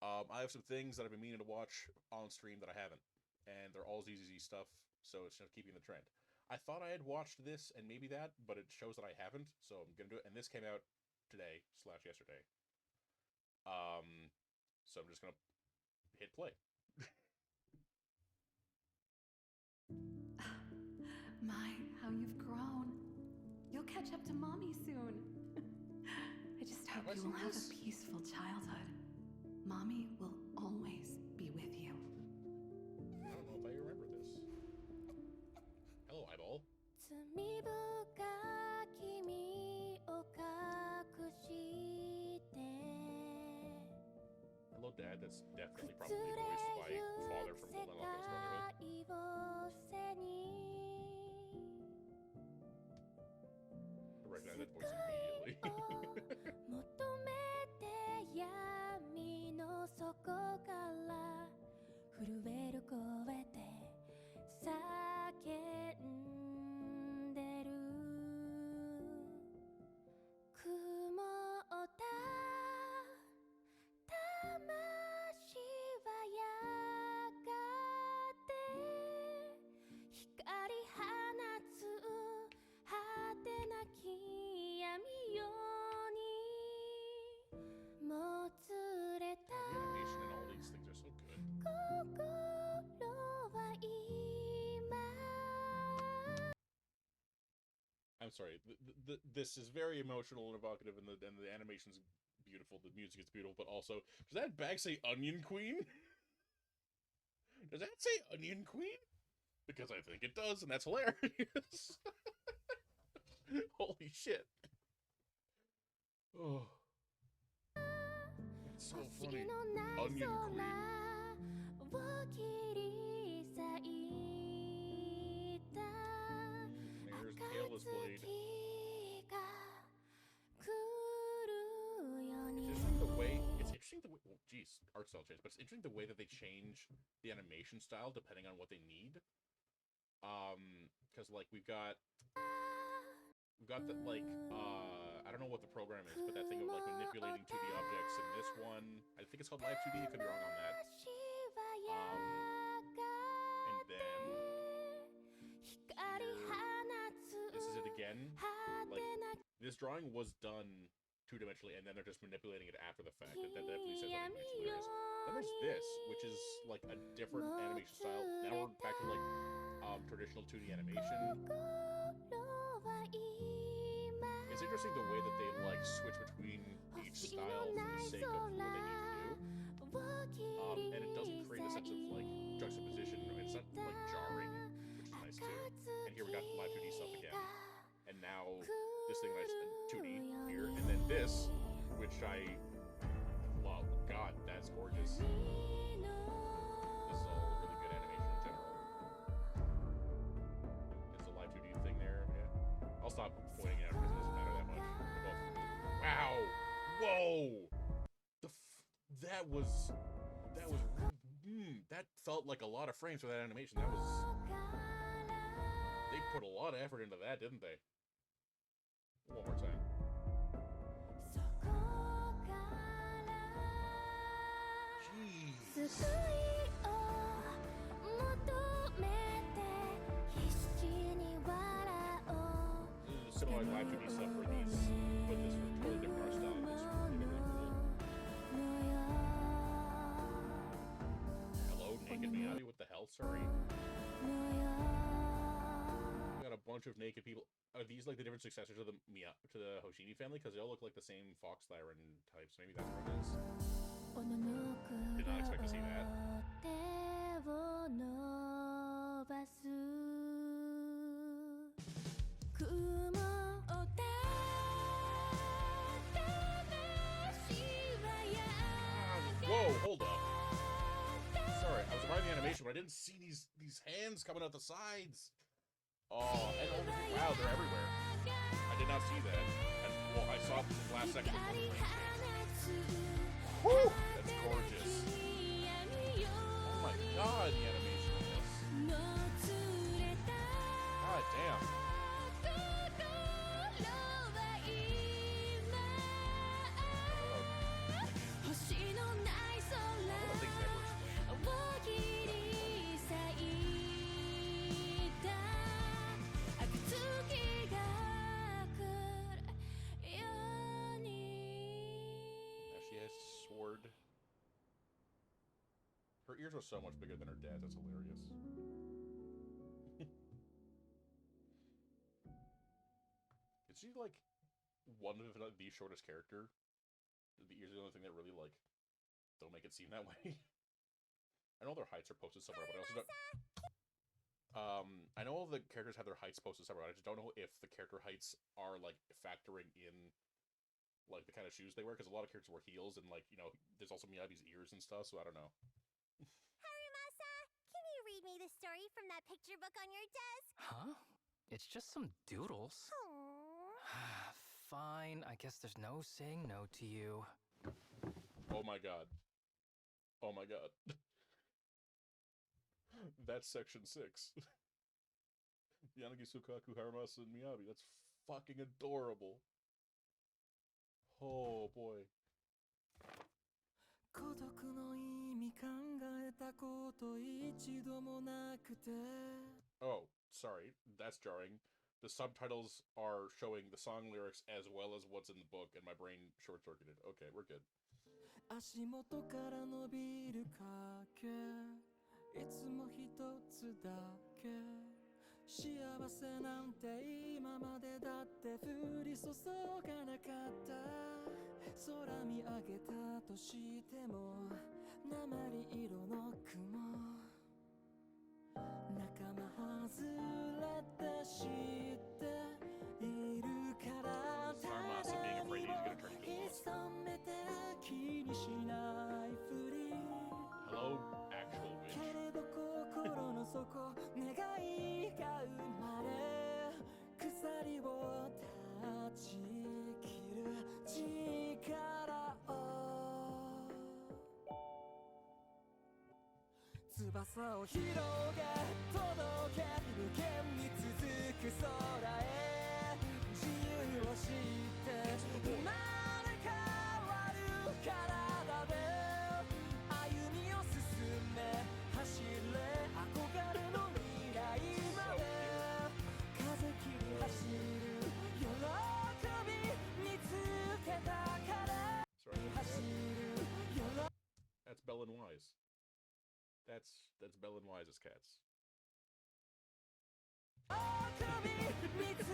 Speaker 1: I have some things that I've been meaning to watch on stream that I haven't. And they're all ZZZ stuff. so it's just keeping the trend. I thought I had watched this and maybe that, but it shows that I haven't, so I'm gonna do it. And this came out today / yesterday. So I'm just gonna hit play.
Speaker 5: My, how you've grown. You'll catch up to Mommy soon. I just hope you will have a peaceful childhood. Mommy will always be with you.
Speaker 1: I don't know if I remember this. Hello, eyeball. Hello, Dad. That's definitely probably voiced by Father from Full Metal Alchemist Brotherhood. I recognize that voice immediately. I'm sorry. This is very emotional and evocative, and the animation's beautiful. The music is beautiful, but also, does that bag say Onion Queen? Does that say Onion Queen? Because I think it does, and that's hilarious. Holy shit! Oh, it's so funny. Onion Queen. Mayor's tailless blade. It's interesting the way. Well, geez, art style change, but it's interesting the way that they change the animation style depending on what they need. Because like we've got the like I don't know what the program is, but that thing of like manipulating 2D objects in this one, I think it's called Live 2D. I could be wrong on that. And then this is it again. Like this drawing was done two-dimensionally, and then they're just manipulating it after the fact. That definitely says something hilarious. Then there's this, which is like a different animation style. Now we're back to like traditional 2D animation. It's interesting the way that they like switch between each style for the sake of what they need to do. And it doesn't create a sense of like juxtaposition. It's not like jarring, which is nice too. And here we got live 2D stuff again. And now this thing nice 2D here, and then this, which I love. God, that's gorgeous. This is all really good animation in general. There's a live 2D thing there. Yeah. I'll stop pointing it out because it doesn't matter that much. Wow! Whoa! That felt like a lot of frames for that animation. They put a lot of effort into that, didn't they? One more time. Jeez. This is similar live 2D stuff for these, but this for totally different art style. It's really cool. Hello, naked Miyabi? What the hell? Sorry. We got a bunch of naked people. Are these like the different successors of the Hoshini family? Because they all look like the same fox siren types. Maybe that's what it is. Did not expect to see that. Whoa, hold up. Sorry, I was admiring the animation, but I didn't see these hands coming out the sides. Oh, and wow, they're everywhere. I did not see that. And, well, I saw the last section before the frame changed. Woo! That's gorgeous. Oh my god, the animation in this. God damn. ears are so much bigger than her dad's. That's hilarious. Is she like one of the shortest character? The ears are the only thing that really like don't make it seem that way. I know their heights are posted somewhere, but I also don't. I know all the characters have their heights posted somewhere. I just don't know if the character heights are like factoring in like the kind of shoes they wear, because a lot of characters wear heels, and like, you know, there's also Miyabi's ears and stuff, so I don't know.
Speaker 3: Harumasa, can you read me the story from that picture book on your desk?
Speaker 6: Huh? It's just some doodles.
Speaker 3: Aww.
Speaker 6: Fine, I guess there's no saying no to you.
Speaker 1: Oh my god. Oh my god. That's section 6. Yanagi, Sukaku, Harumasa, and Miyabi. That's fucking adorable. Oh boy. Oh, sorry. That's jarring. The subtitles are showing the song lyrics as well as what's in the book, and my brain short-circuited. Okay, we're good.
Speaker 7: 足元から伸びる影いつも一つだけ幸せなんて今までだって降り注がなかった空見上げたとしても鉛色の雲仲間外れて知っているからただにも潜めて気にしないふり
Speaker 1: Hello, actual
Speaker 7: け
Speaker 1: witch.
Speaker 7: れど心の底願いが生まれ鎖を断ち切る力を翼を広げ届け無限に続く空へ自由を知って生まれ変わる体で歩みを進め走れ憧れの未来まで風切り走る喜び見つけたから
Speaker 1: Sorry.
Speaker 7: 走る喜び
Speaker 1: That's Bell and Wise. That's Bell and Wise's cats.
Speaker 7: 見つ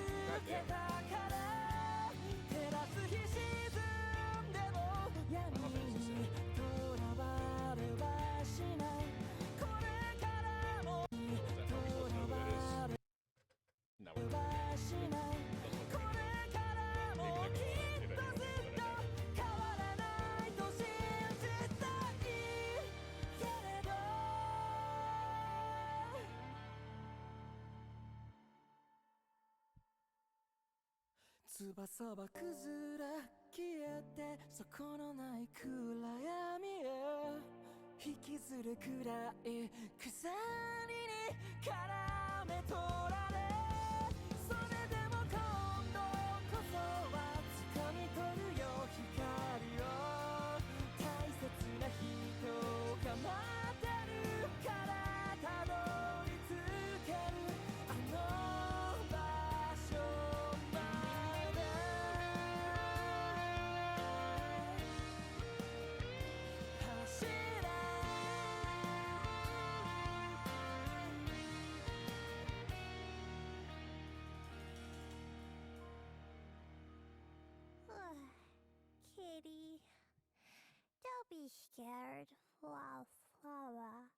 Speaker 7: けたから照らす日沈んでも闇にとらわれはしないこれからもとらわれ
Speaker 1: No.
Speaker 7: はしないこれからもきっとずっと変わらないと信じたいけれど翼は崩れ消えて底のない暗闇へ引きずるくらい鎖に絡め取られそれでも今度こそは掴み取るよ光を大切な人が待ってるからたどり着けるあの場所まで走れ
Speaker 3: Kitty, don't be scared, Wildflower.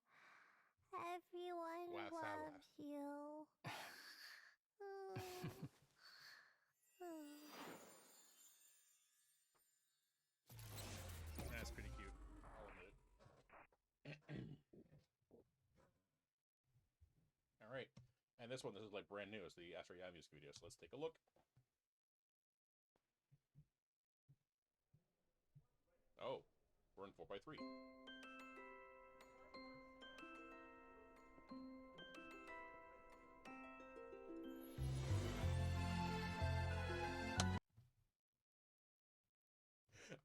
Speaker 3: Everyone
Speaker 1: Wildflower.
Speaker 3: loves you.
Speaker 1: That's pretty cute. I'll admit it. Alright. And this is like brand new. It's the Astrayami music video, so let's take a look. Oh, we're in 4x3.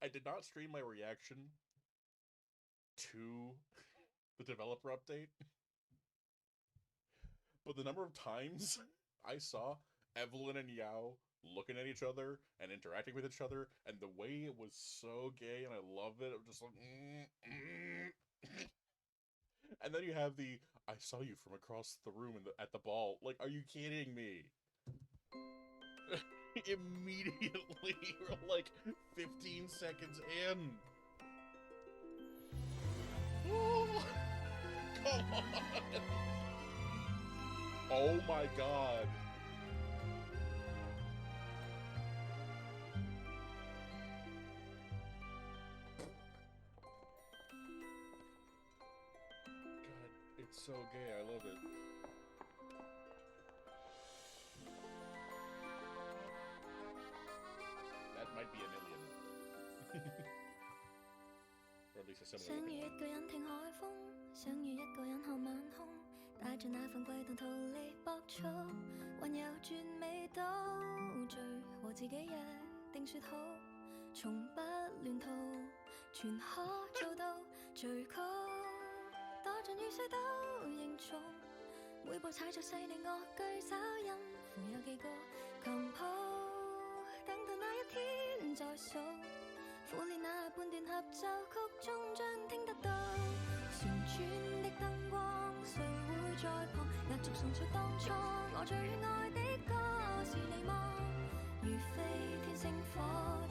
Speaker 1: I did not stream my reaction to the developer update, but the number of times I saw Evelyn and Yao looking at each other and interacting with each other, and the way it was so gay, and I loved it. I'm just like, And then you have the I saw you from across the room at the ball. Like, are you kidding me? Immediately, we're like 15 seconds in. Woo! Come on! Oh my god. God, it's so gay, I love it. That might be a million. Or at least a similar
Speaker 8: 想與一個人聽海風，想與一個人看晚空，帶着那份悸動逃離博取，還有絕美島嶼和自己約定説好，從不亂套，全可做到最高，躲進雨水都認重，每步踩着細膩樂句找音符有幾個琴譜，等到那一天再數。苦練那半段合奏曲，終將聽得到旋轉的燈光，誰會在旁壓軸送出當初我最愛的歌是你嗎？如飛天星火，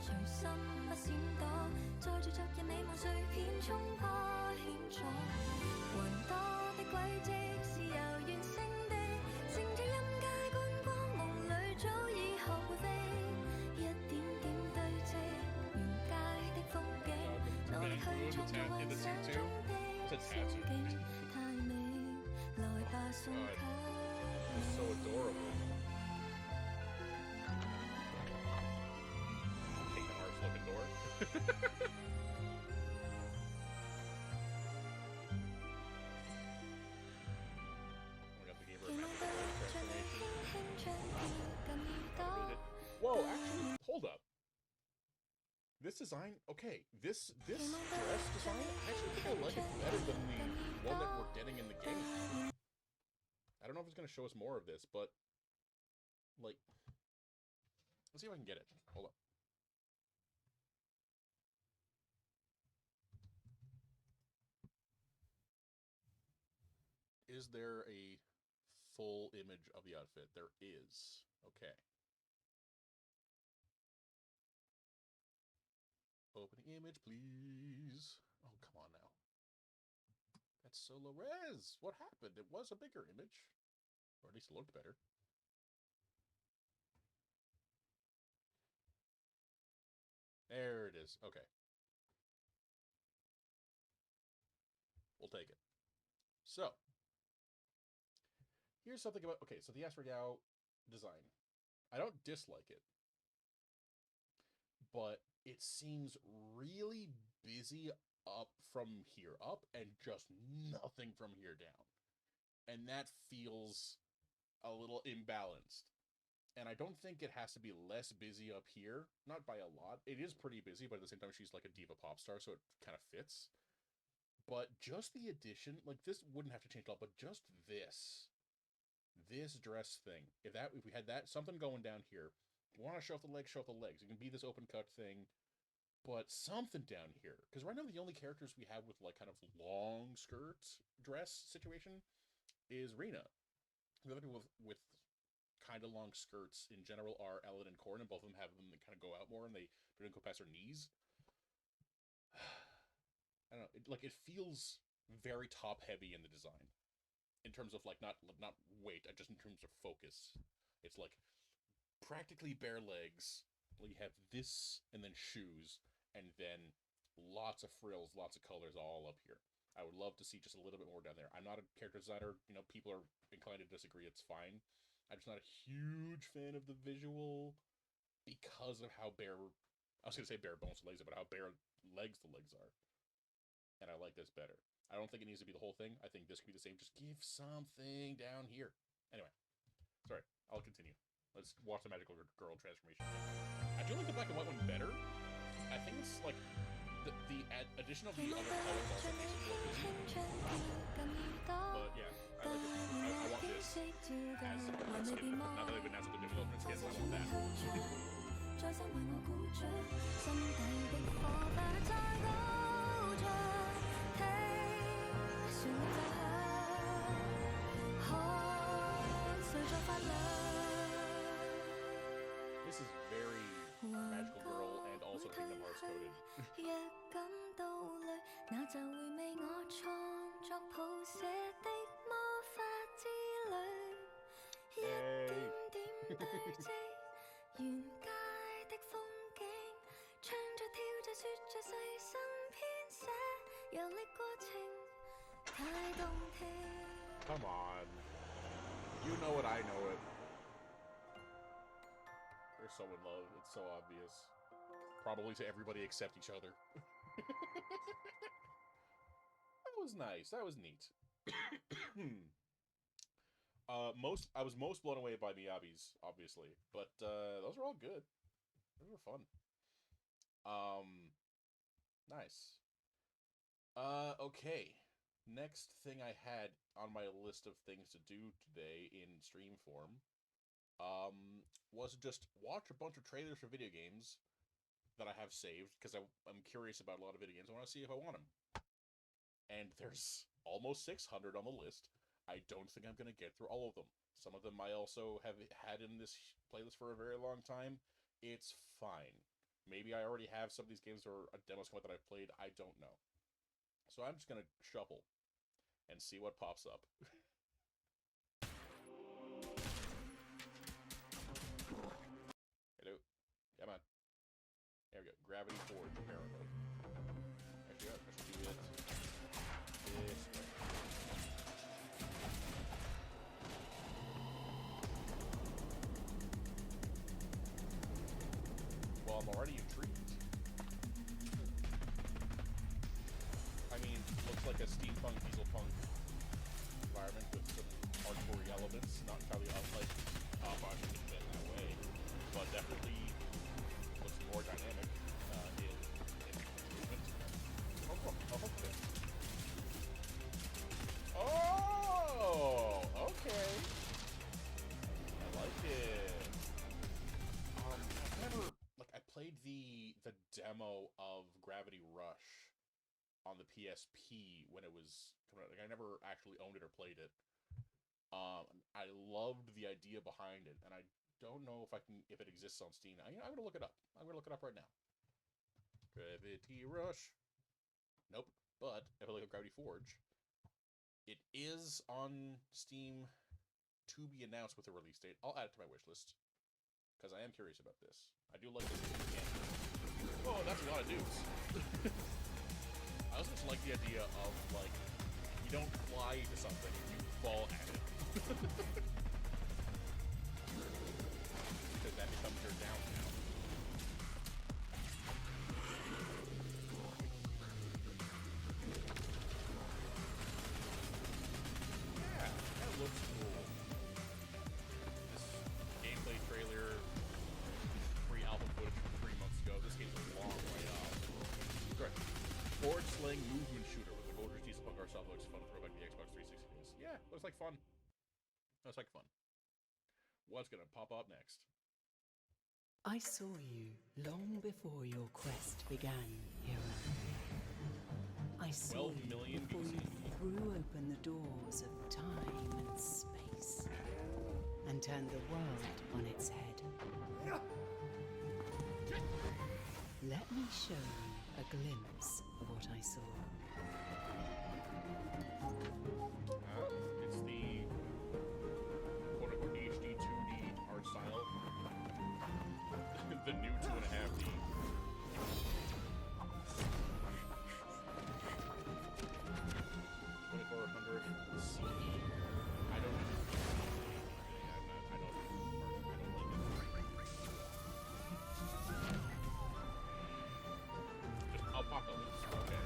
Speaker 8: 隨心不閃躲，載住昨日美夢碎片衝破險阻，雲朵的軌跡是由原星的，乘着音階觀光夢裏早已學會飛，一點點堆積。努力去創造幻想中的仙境，太美，來吧送給你。
Speaker 1: So adorable. Take the arch looking door. Whoa, actually, hold up. This design, okay, this dress design, I actually think I like it better than the one that we're getting in the game. I don't know if it's going to show us more of this, but, like, let's see if I can get it. Hold up. Is there a full image of the outfit? There is. Okay. Opening image, please. Oh, come on now. That's so low res. What happened? It was a bigger image. Or at least it looked better. There it is. Okay. We'll take it. So, here's something about... Okay, so the Astrid Yao design. I don't dislike it. But it seems really busy up from here up and just nothing from here down. And that feels a little imbalanced. And I don't think it has to be less busy up here. Not by a lot. It is pretty busy, but at the same time she's like a diva pop star, so it kind of fits. But just the addition, like this wouldn't have to change a lot, but just this dress thing. If we had that, something going down here, want to show off the legs, show off the legs. It can be this open cut thing, but something down here. Because right now the only characters we have with like kind of long skirts dress situation is Rena. The other people with kind of long skirts in general are Ellen and Corrin, and both of them have them that kind of go out more and they don't go past their knees. I don't know. It feels very top heavy in the design, in terms of like not weight, just in terms of focus. It's like practically bare legs. Well, you have this, and then shoes, and then lots of frills, lots of colors all up here. I would love to see just a little bit more down there. I'm not a character designer. You know, people are inclined to disagree. It's fine. I'm just not a huge fan of the visual because of how bare... I was going to say bare bones legs are, but how bare legs the legs are. And I like this better. I don't think it needs to be the whole thing. I think this could be the same. Just give something down here. Anyway. Sorry. I'll continue. Let's watch the Magical Girl transformation. I do like the black and white one better. I think it's like the addition of the other colors also makes it more busy. But yeah, I like it. I want this as skin. Now that they've announced the development skins, I want that.
Speaker 8: 一感到累，那就回味我創作譜寫的魔法之旅，一點點堆積，沿街的風景，唱着跳着說着細心編寫，遊歷過程太動聽。
Speaker 1: Come on. You know it, I know it. They're so in love. It's so obvious. Probably to everybody except each other. That was nice. That was neat. I was most blown away by Miyabi's, obviously, but those were all good. Those were fun. Nice. Okay. Next thing I had on my list of things to do today in stream form, was just watch a bunch of trailers for video games that I have saved, because I'm curious about a lot of video games. I want to see if I want them. And there's almost 600 on the list. I don't think I'm going to get through all of them. Some of them I also have had in this playlist for a very long time. It's fine. Maybe I already have some of these games or a demo squad that I've played. I don't know. So I'm just going to shuffle and see what pops up. Hello. Come on. There we go. Gravity Forge, apparently. Actually, I should do it this way. Well, I'm already intrigued. I mean, looks like a steampunk, dieselpunk environment with some hardcore elements. Not entirely unlike Binding of Isaac that way, but definitely looks more dynamic in movement. Oh, okay. I like it. I've never, like, I played the demo of Gravity Rush on the PSP when it was coming out. Like, I never actually owned it or played it. I loved the idea behind it, and I don't know if it exists on Steam. I'm gonna look it up. I'm gonna look it up right now. Gravity Rush. Nope. But if I look at Gravity Forge, it is on Steam to be announced with a release date. I'll add it to my wish list, because I am curious about this. I do like this game. Oh, that's a lot of dudes. I also just like the idea of, like, you don't fly into something, you fall at it. Because that becomes your downtown. Yeah, that looks cool. This gameplay trailer, pre-album footage from 3 months ago. This game's a long way off. Correct. Forge slaying movement shooter with the Golden Diesel Punk Ourselves looks fun to throw back to the Xbox 360 days. Yeah, looks like fun. Looks like fun. What's gonna pop up next?
Speaker 9: I saw you long before your quest began, hero. I saw
Speaker 1: 12 million
Speaker 9: you before
Speaker 1: BC.
Speaker 9: you threw open the doors of time and space and turned the world on its head. Let me show you a glimpse of what I saw.
Speaker 1: It's the quote-unquote HD 2D art style. The new 2.5D. CE. I don't use it. I don't like it. Just Apocalypse. Okay.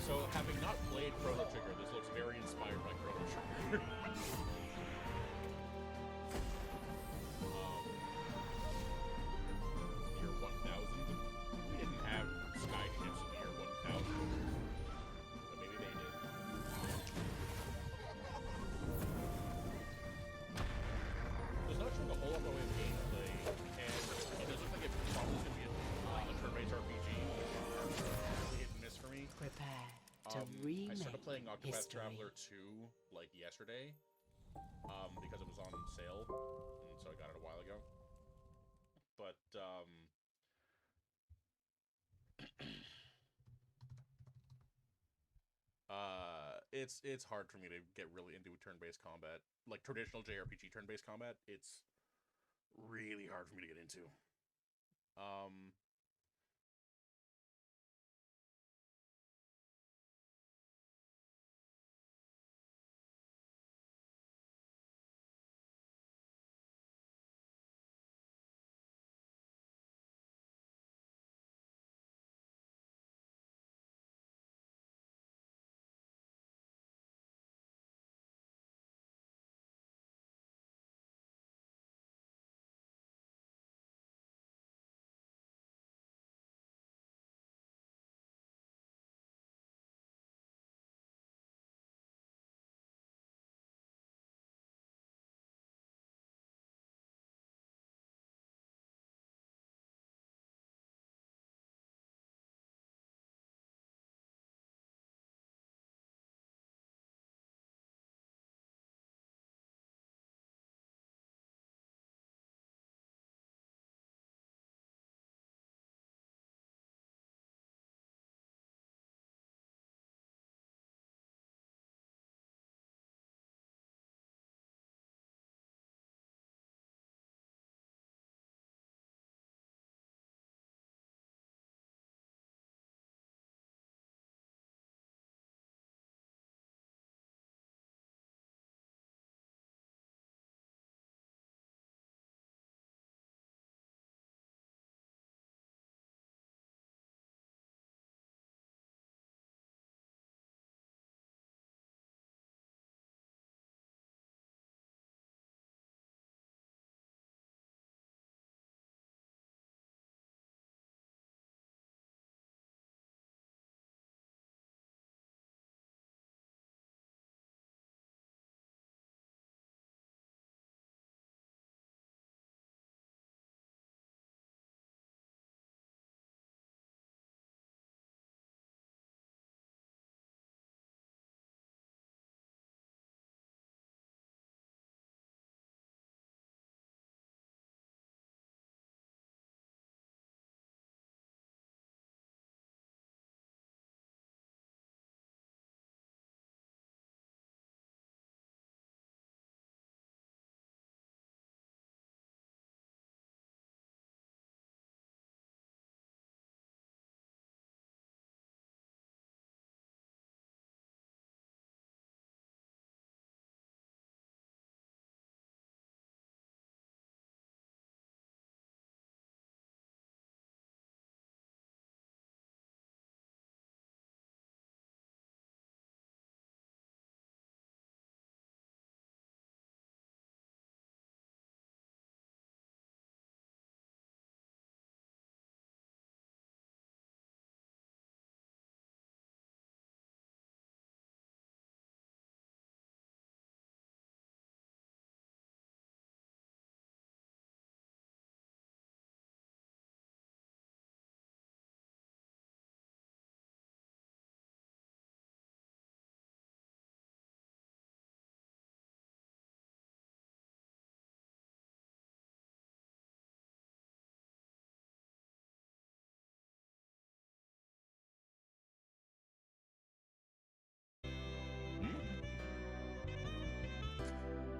Speaker 1: So, having not played Chrono Trigger, this looks very inspired by Chrono Trigger. Year 1000. We didn't have sky ships in the year 1000. But maybe they did. There's not showing a whole lot by way of gameplay, and it does look like it probably is going to be a turn-based RPG. Hit and miss for me.
Speaker 9: Prepare to
Speaker 1: I
Speaker 9: remake
Speaker 1: started playing Octopath
Speaker 9: history.
Speaker 1: Traveler 2 like yesterday, because it was on sale, and so I got it a while ago. But it's hard for me to get really into turn-based combat, like traditional JRPG turn-based combat. It's really hard for me to get into.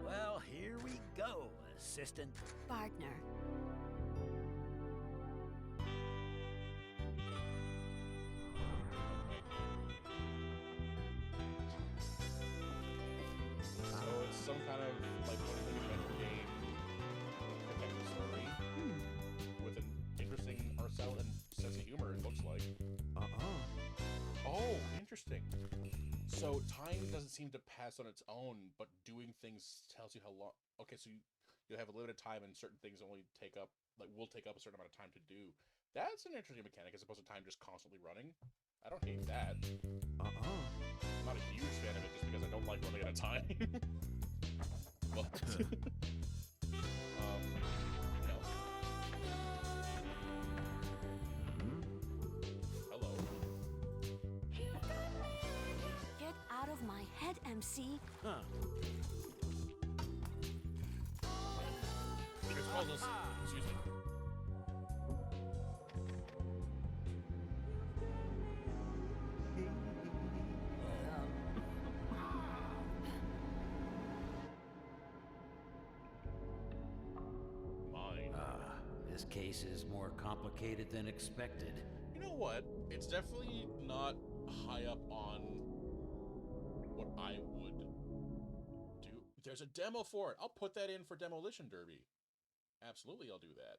Speaker 10: Well, here we go, assistant.
Speaker 5: Partner.
Speaker 1: So it's some kind of like adventure game, detective story with an interesting art style and sense of humor. It looks like. Oh, interesting. So time doesn't seem to pass on its own, but doing things tells you how long. Okay, so you have a limited time, and certain things only take up will take up a certain amount of time to do. That's an interesting mechanic as opposed to time just constantly running. I don't hate that. I'm not a huge fan of it just because I don't like running out of time. What? No. Hello.
Speaker 8: Get out of my head, MC.
Speaker 10: Huh.
Speaker 1: Excuse me.
Speaker 10: case is more complicated than expected.
Speaker 1: You know what? It's definitely not high up on what I would do. There's a demo for it. I'll put that in for Demolition Derby. Absolutely, I'll do that.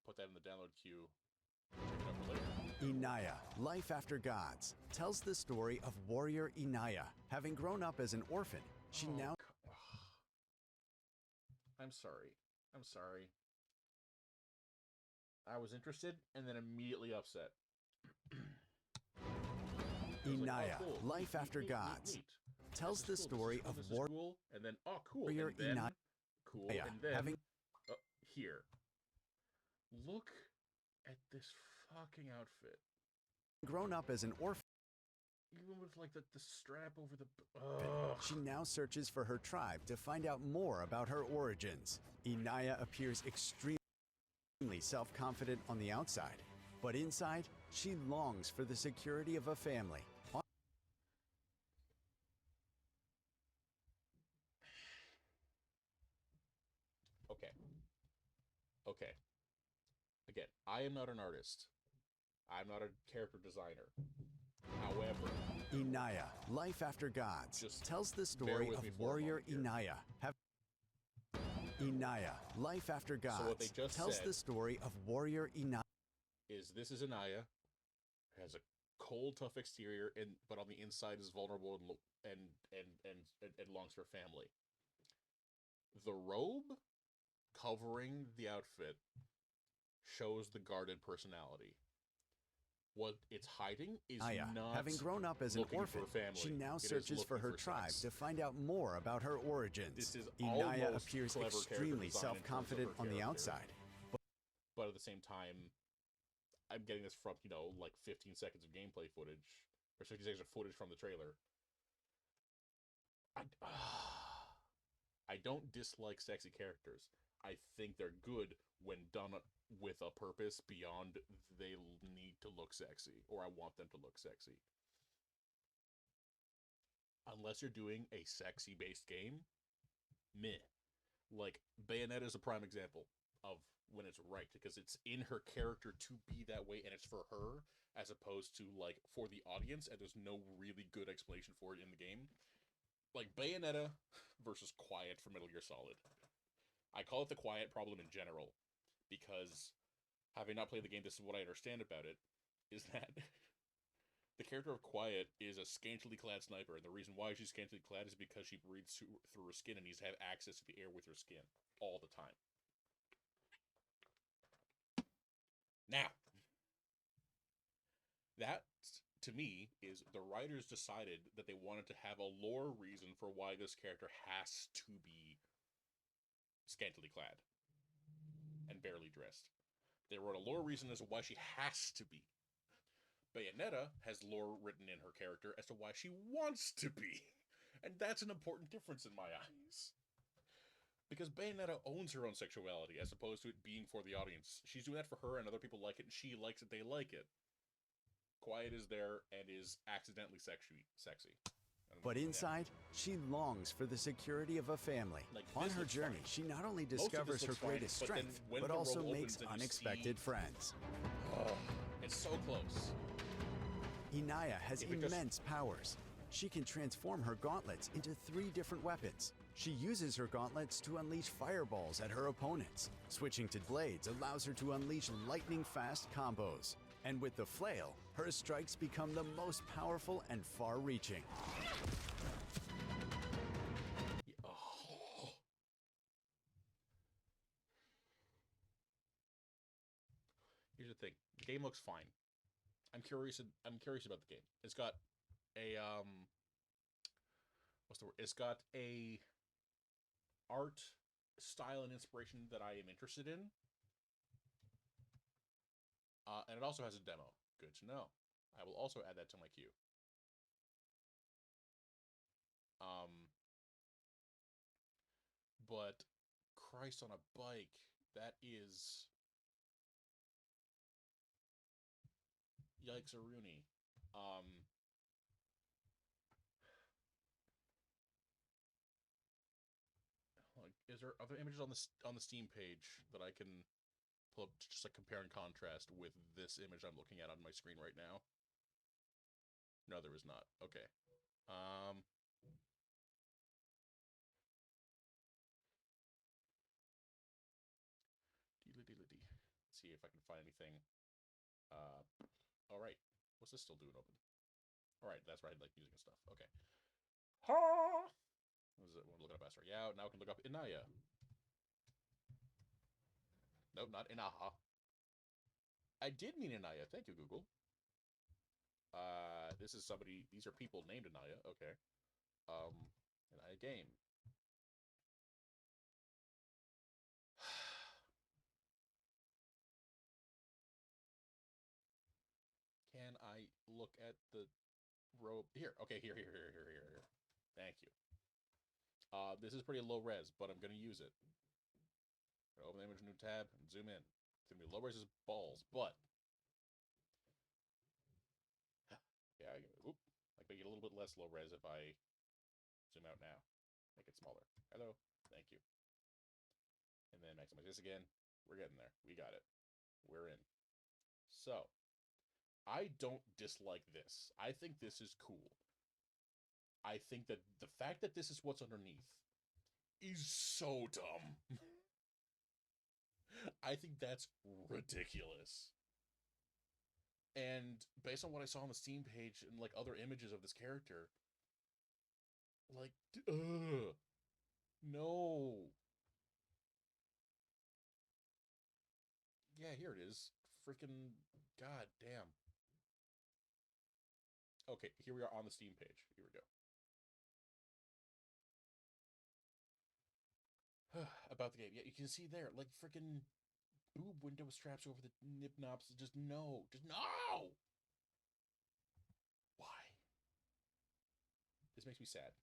Speaker 1: Put that in the download queue. Check it out for later.
Speaker 11: Inaya, Life After Gods, tells the story of warrior Inaya. Having grown up as an orphan, she now...
Speaker 1: I'm sorry. I'm sorry. I was interested and then immediately upset.
Speaker 11: Inaya, Life After Gods, tells the story of
Speaker 1: warrior... And then, oh, cool.
Speaker 11: Warrior
Speaker 1: and then,
Speaker 11: Inaya.
Speaker 1: Cool. And then, here. Look at this fucking outfit.
Speaker 11: Grown up as an orphan.
Speaker 1: Even with, like, the strap over the...
Speaker 11: She now searches for her tribe to find out more about her origins. Inaya appears extremely self-confident on the outside, but inside, she longs for the security of a family.
Speaker 1: Okay. Again, I am not an artist. I'm not a character designer. However,
Speaker 11: Inaya, Life After Gods,
Speaker 1: just
Speaker 11: tells the story of warrior Inaya. Inaya, Life After Gods,
Speaker 1: so what they just
Speaker 11: tells
Speaker 1: said
Speaker 11: the story of warrior Inaya.
Speaker 1: This is Inaya, has a cold, tough exterior, but on the inside is vulnerable and longs for family. The robe covering the outfit shows the guarded personality. What it's hiding is not
Speaker 11: having grown up as an orphan, she now searches for her tribe
Speaker 1: sex.
Speaker 11: to find out more about her origins.
Speaker 1: This is
Speaker 11: Inaya
Speaker 1: almost
Speaker 11: appears
Speaker 1: clever
Speaker 11: extremely
Speaker 1: character design in terms of
Speaker 11: self-confident
Speaker 1: her
Speaker 11: on the
Speaker 1: character.
Speaker 11: outside.
Speaker 1: But at the same time, I'm getting this from, like 15 seconds of gameplay footage, or 60 seconds of footage from the trailer. I don't dislike sexy characters. I think they're good when done with a purpose beyond they need to look sexy, or I want them to look sexy. Unless you're doing a sexy-based game, meh. Like, Bayonetta is a prime example of when it's right, because it's in her character to be that way, and it's for her, as opposed to, like, for the audience, and there's no really good explanation for it in the game. Like, Bayonetta versus Quiet for Metal Gear Solid. I call it the Quiet problem in general, because having not played the game, this is what I understand about it, is that the character of Quiet is a scantily clad sniper, and the reason why she's scantily clad is because she breathes through her skin and needs to have access to the air with her skin all the time. Now, that, to me, is the writers decided that they wanted to have a lore reason for why this character has to be scantily clad and barely dressed. They wrote a lore reason as to why she has to be. Bayonetta has lore written in her character as to why she wants to be. And that's an important difference in my eyes. Because Bayonetta owns her own sexuality as opposed to it being for the audience. She's doing that for her and other people like it, and she likes it, they like it. Quiet is there and is accidentally sexy.
Speaker 11: But inside, she longs for the security of a family.
Speaker 1: Like,
Speaker 11: on her journey, she not only discovers her greatest strength, but also makes unexpected friends.
Speaker 1: Oh, it's so close.
Speaker 11: Inaya has immense powers. She can transform her gauntlets into 3 different weapons. She uses her gauntlets to unleash fireballs at her opponents. Switching to blades allows her to unleash lightning-fast combos. And with the flail, her strikes become the most powerful and far-reaching.
Speaker 1: Here's the thing. The game looks fine. I'm curious about the game. It's got a what's the word? It's got a art style and inspiration that I am interested in. And it also has a demo. Good to know. I will also add that to my queue. But Christ on a bike, that is yikes a Rooney. Is there other images on the Steam page that I can pull up to just like compare and contrast with this image I'm looking at on my screen right now? No, there is not. Okay. Let's see if I can find anything. All right. What's this still doing open? All right, that's right, like music and stuff. Okay. Ha! What is it? Want to look it up faster? Yeah, now we can look up Inaya. Nope, not Inaha. I did mean Inaya. Thank you, Google. This is somebody. These are people named Inaya. Okay. Inaya game. Can I look at the robe here? Okay, here. Thank you. This is pretty low res, but I'm gonna use it. Open the image, new tab, and zoom in. It's gonna be low res as balls, but yeah, I make it a little bit less low res if I zoom out now. Make it smaller. Hello, thank you. And then maximize this again. We're getting there. We got it. We're in. So, I don't dislike this. I think this is cool. I think that the fact that this is what's underneath is so dumb. I think that's ridiculous. And based on what I saw on the Steam page and like other images of this character, like, no. Yeah, here it is. Freaking goddamn. Okay, here we are on the Steam page. Here we go. About the game. Yeah, you can see there, like, freaking boob window straps over the nip-nops. Just no. Just no! Why? This makes me sad.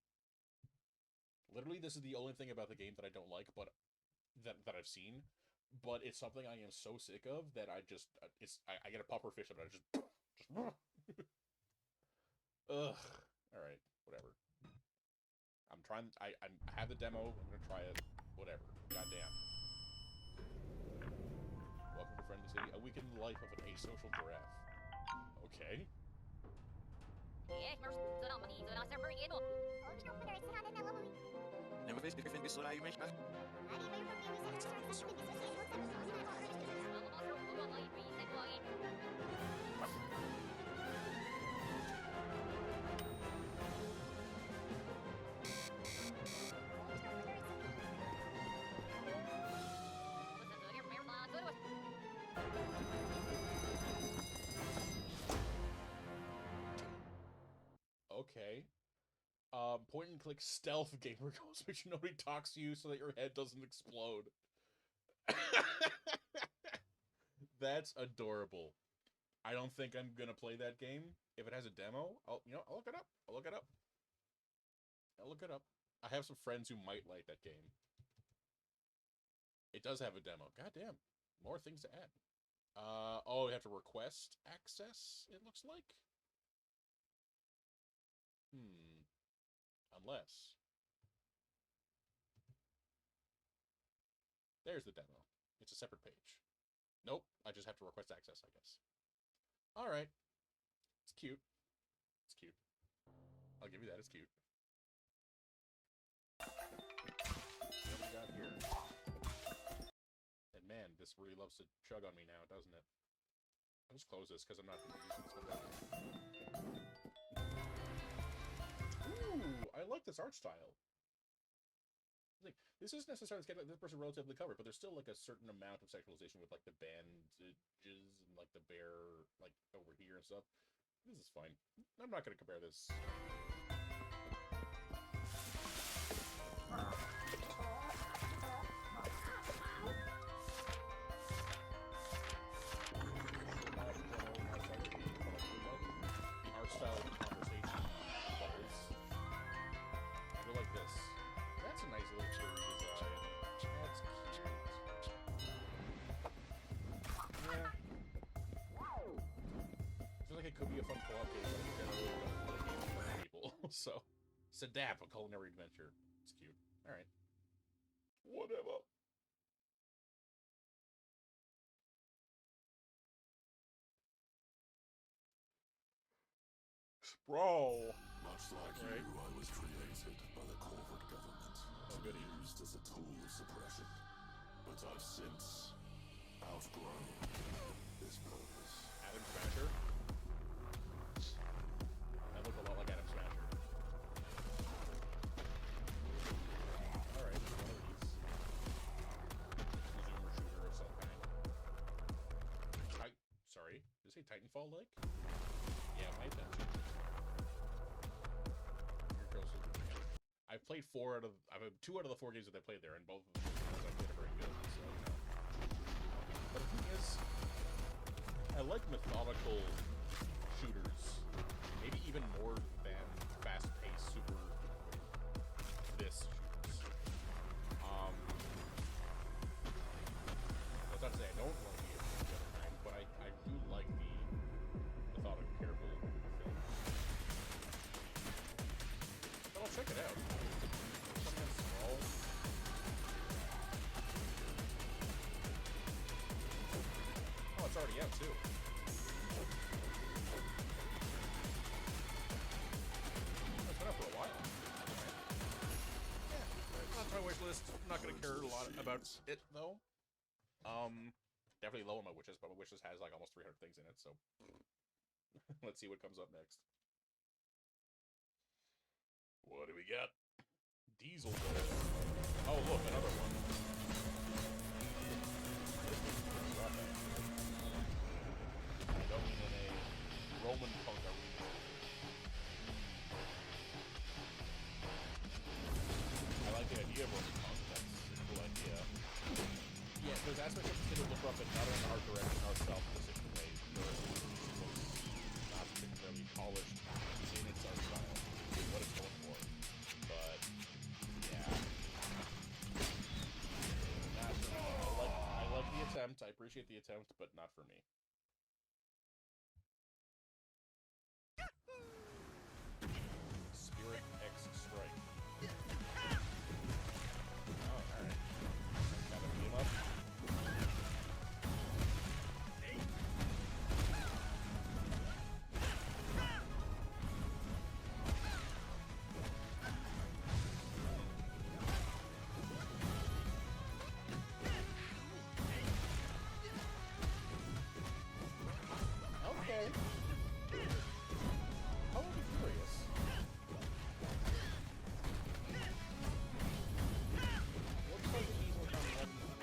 Speaker 1: Literally, this is the only thing about the game that I don't like, but that I've seen. But it's something I am so sick of that I just I get a puffer fish and I just ugh. All right, whatever. I'm trying. I have the demo. I'm gonna try it. Whatever. Goddamn. Welcome to Friendly City. A week in the life of an asocial giraffe. Okay. Okay. Point and click stealth gamer goes, make sure nobody talks to you so that your head doesn't explode. That's adorable. I don't think I'm gonna play that game. If it has a demo, I'll look it up. I'll look it up. I have some friends who might like that game. It does have a demo. Goddamn. More things to add. Oh, you have to request access, it looks like? Unless. There's the demo. It's a separate page. Nope, I just have to request access, I guess. Alright. It's cute. It's cute. I'll give you that, it's cute. What do we got here? And man, this really loves to chug on me now, doesn't it? I'll just close this, because I'm not going to use this one. Ooh, I like this art style. Like, this isn't necessarily this person relatively covered, but there's still like a certain amount of sexualization with like the bandages and like the bear like over here and stuff. This is fine. I'm not gonna compare this. The art style of the conversation bubbles. I go like this. That's a nice little furry design. That's cute. Yeah. I feel like it could be a fun co-op game, but I generally don't play games with other people. So, Sadap, a culinary adventure. It's cute. Alright. Whatever. Sprawl.
Speaker 12: Much like you, I was created by the corporate government and used as a tool of suppression. But I've since outgrown this purpose.
Speaker 1: Adam Smasher? That looked a lot like Adam Smasher. Alright, one of these. Zoomer shooter of some kind. Sorry, did it say Titanfall-like? Yeah, it might have been. I've played 2 out of the 4 games that I played there, and both of them I played are very good. So, but the thing is, I like methodical shooters, maybe even more than fast-paced super this shooters. That's not to say I don't like the other kind, but I do like the methodical, careful thing. But I'll check it out. Something small. Oh, it's already out too. It's been out for a while. Yeah, on my wish list. I'm not gonna care a lot about it though. Definitely low on my wishes, but my wishes has like almost 300 things in it, so let's see what comes up next. What do we got? Diesel Ball. Oh, look, another one. I don't mean in a Roman punk arena. I like the idea of Roman punk. That's a cool idea. Yeah, there's aspects of the kid look up and not in art direction, art style specific way. Not particularly polished in its art style. Is what it's going for. But yeah. Not for me. I like the attempt. I appreciate the attempt, but not for me. Spirit X Strike. Oh, alright. Got a beam up. Okay. I will be curious. Looks like he's will come up,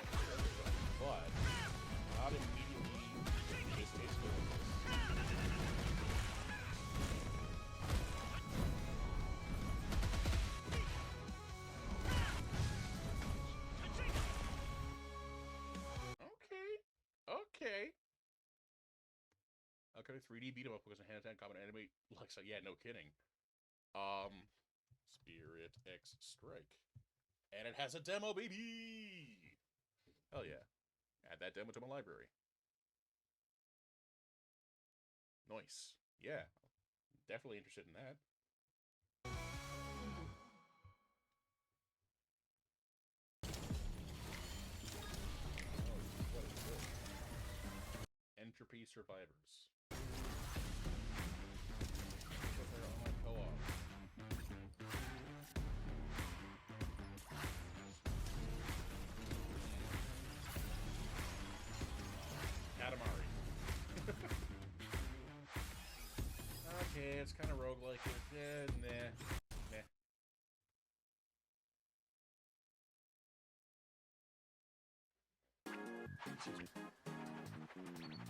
Speaker 1: but not immediately distasteful with this. Okay. Okay, 3D beat 'em up because of hand-to-hand combat anime. Like, so yeah, no kidding. Spirit X Strike. And it has a demo, baby! Hell yeah. Add that demo to my library. Nice. Yeah. Definitely interested in that. Oh, what is this? Entropy Survivors. Their online co-op. Katamari. Okay, it's kind of roguelike. Nah.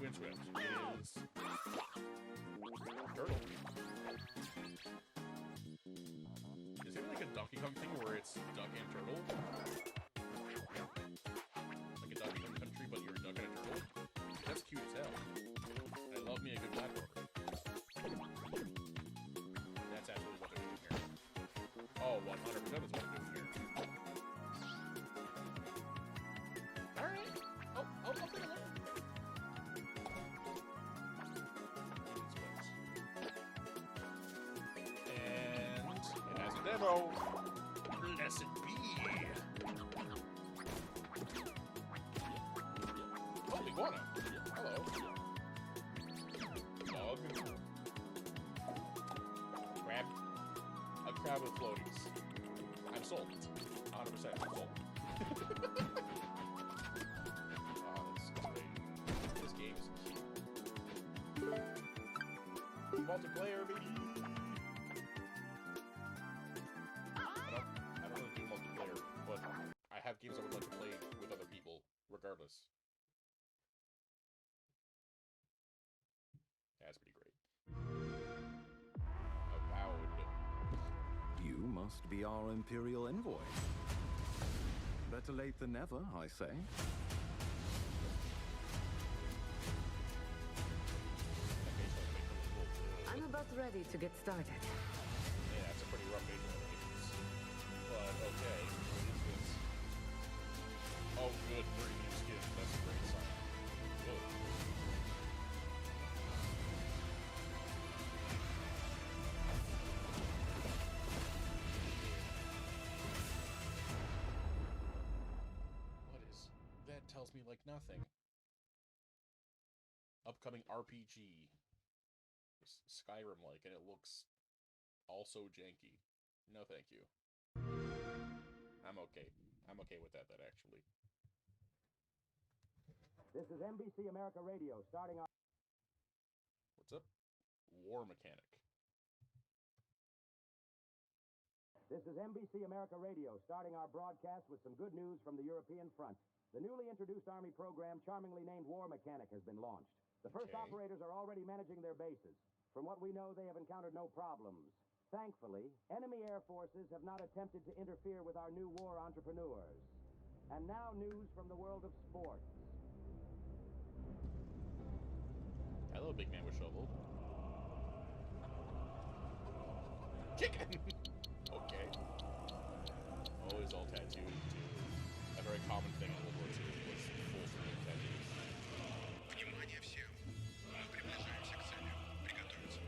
Speaker 1: Windswept is turtle. Is it like a Donkey Kong thing where it's duck and turtle? Like a Donkey Kong Country, but you're a duck and a turtle? That's cute as hell. I love me a good platformer. That's absolutely what they're doing here. Oh, 100% is what they're doing here. Alright. Oh, I'll take a look. And it has a demo. Blessed be. Iguana. Hello. Dog. Crab. A crab with floaties. I'm sold. 100% I'm sold. Oh, that's great. This game is cute. Multiplayer, baby! I don't really do multiplayer, but I have games I would like to play with other people, regardless. That's pretty great. Avowed.
Speaker 13: You must be our Imperial envoy. Better late than never, I say.
Speaker 14: I'm about ready to get started.
Speaker 1: Yeah, that's a pretty rough facial animations. But okay, what is this? Oh, good, premium skin. That's a great sign. Good. What is that? Tells me like nothing. Upcoming RPG. Skyrim-like, and it looks also janky. No, thank you. I'm okay. I'm okay with that, actually.
Speaker 15: This is NBC America Radio, starting our...
Speaker 1: What's up? War Mechanic.
Speaker 15: This is NBC America Radio, starting our broadcast with some good news from the European front. The newly introduced Army program, charmingly named War Mechanic, has been launched. The first operators are already managing their bases. From what we know, they have encountered no problems. Thankfully, enemy air forces have not attempted to interfere with our new war entrepreneurs. And now news from the world of sports.
Speaker 1: Hello, big man with shovel. Chicken! Okay. Always all tattooed, too. A very common thing in World War II was full screen tattoos.
Speaker 16: Внимание всем! Мы приближаемся к цели. Приготовиться.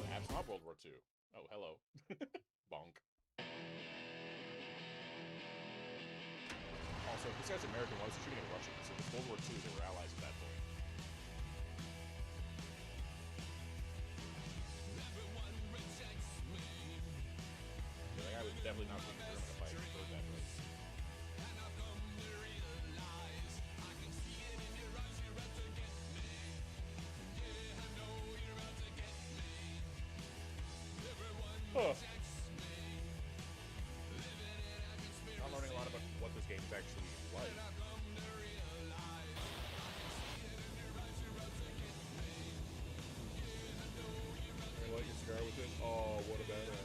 Speaker 1: Perhaps not World War II. Oh, hello. Bonk. Also, if this guy's American, why was he shooting at Russians? So it's World War II, they were allies at that point. Yeah, that guy was definitely not speaking German if I heard that right. Huh. I'm learning a lot about what this game is actually like. I like your cigar with it. Oh, what a badass.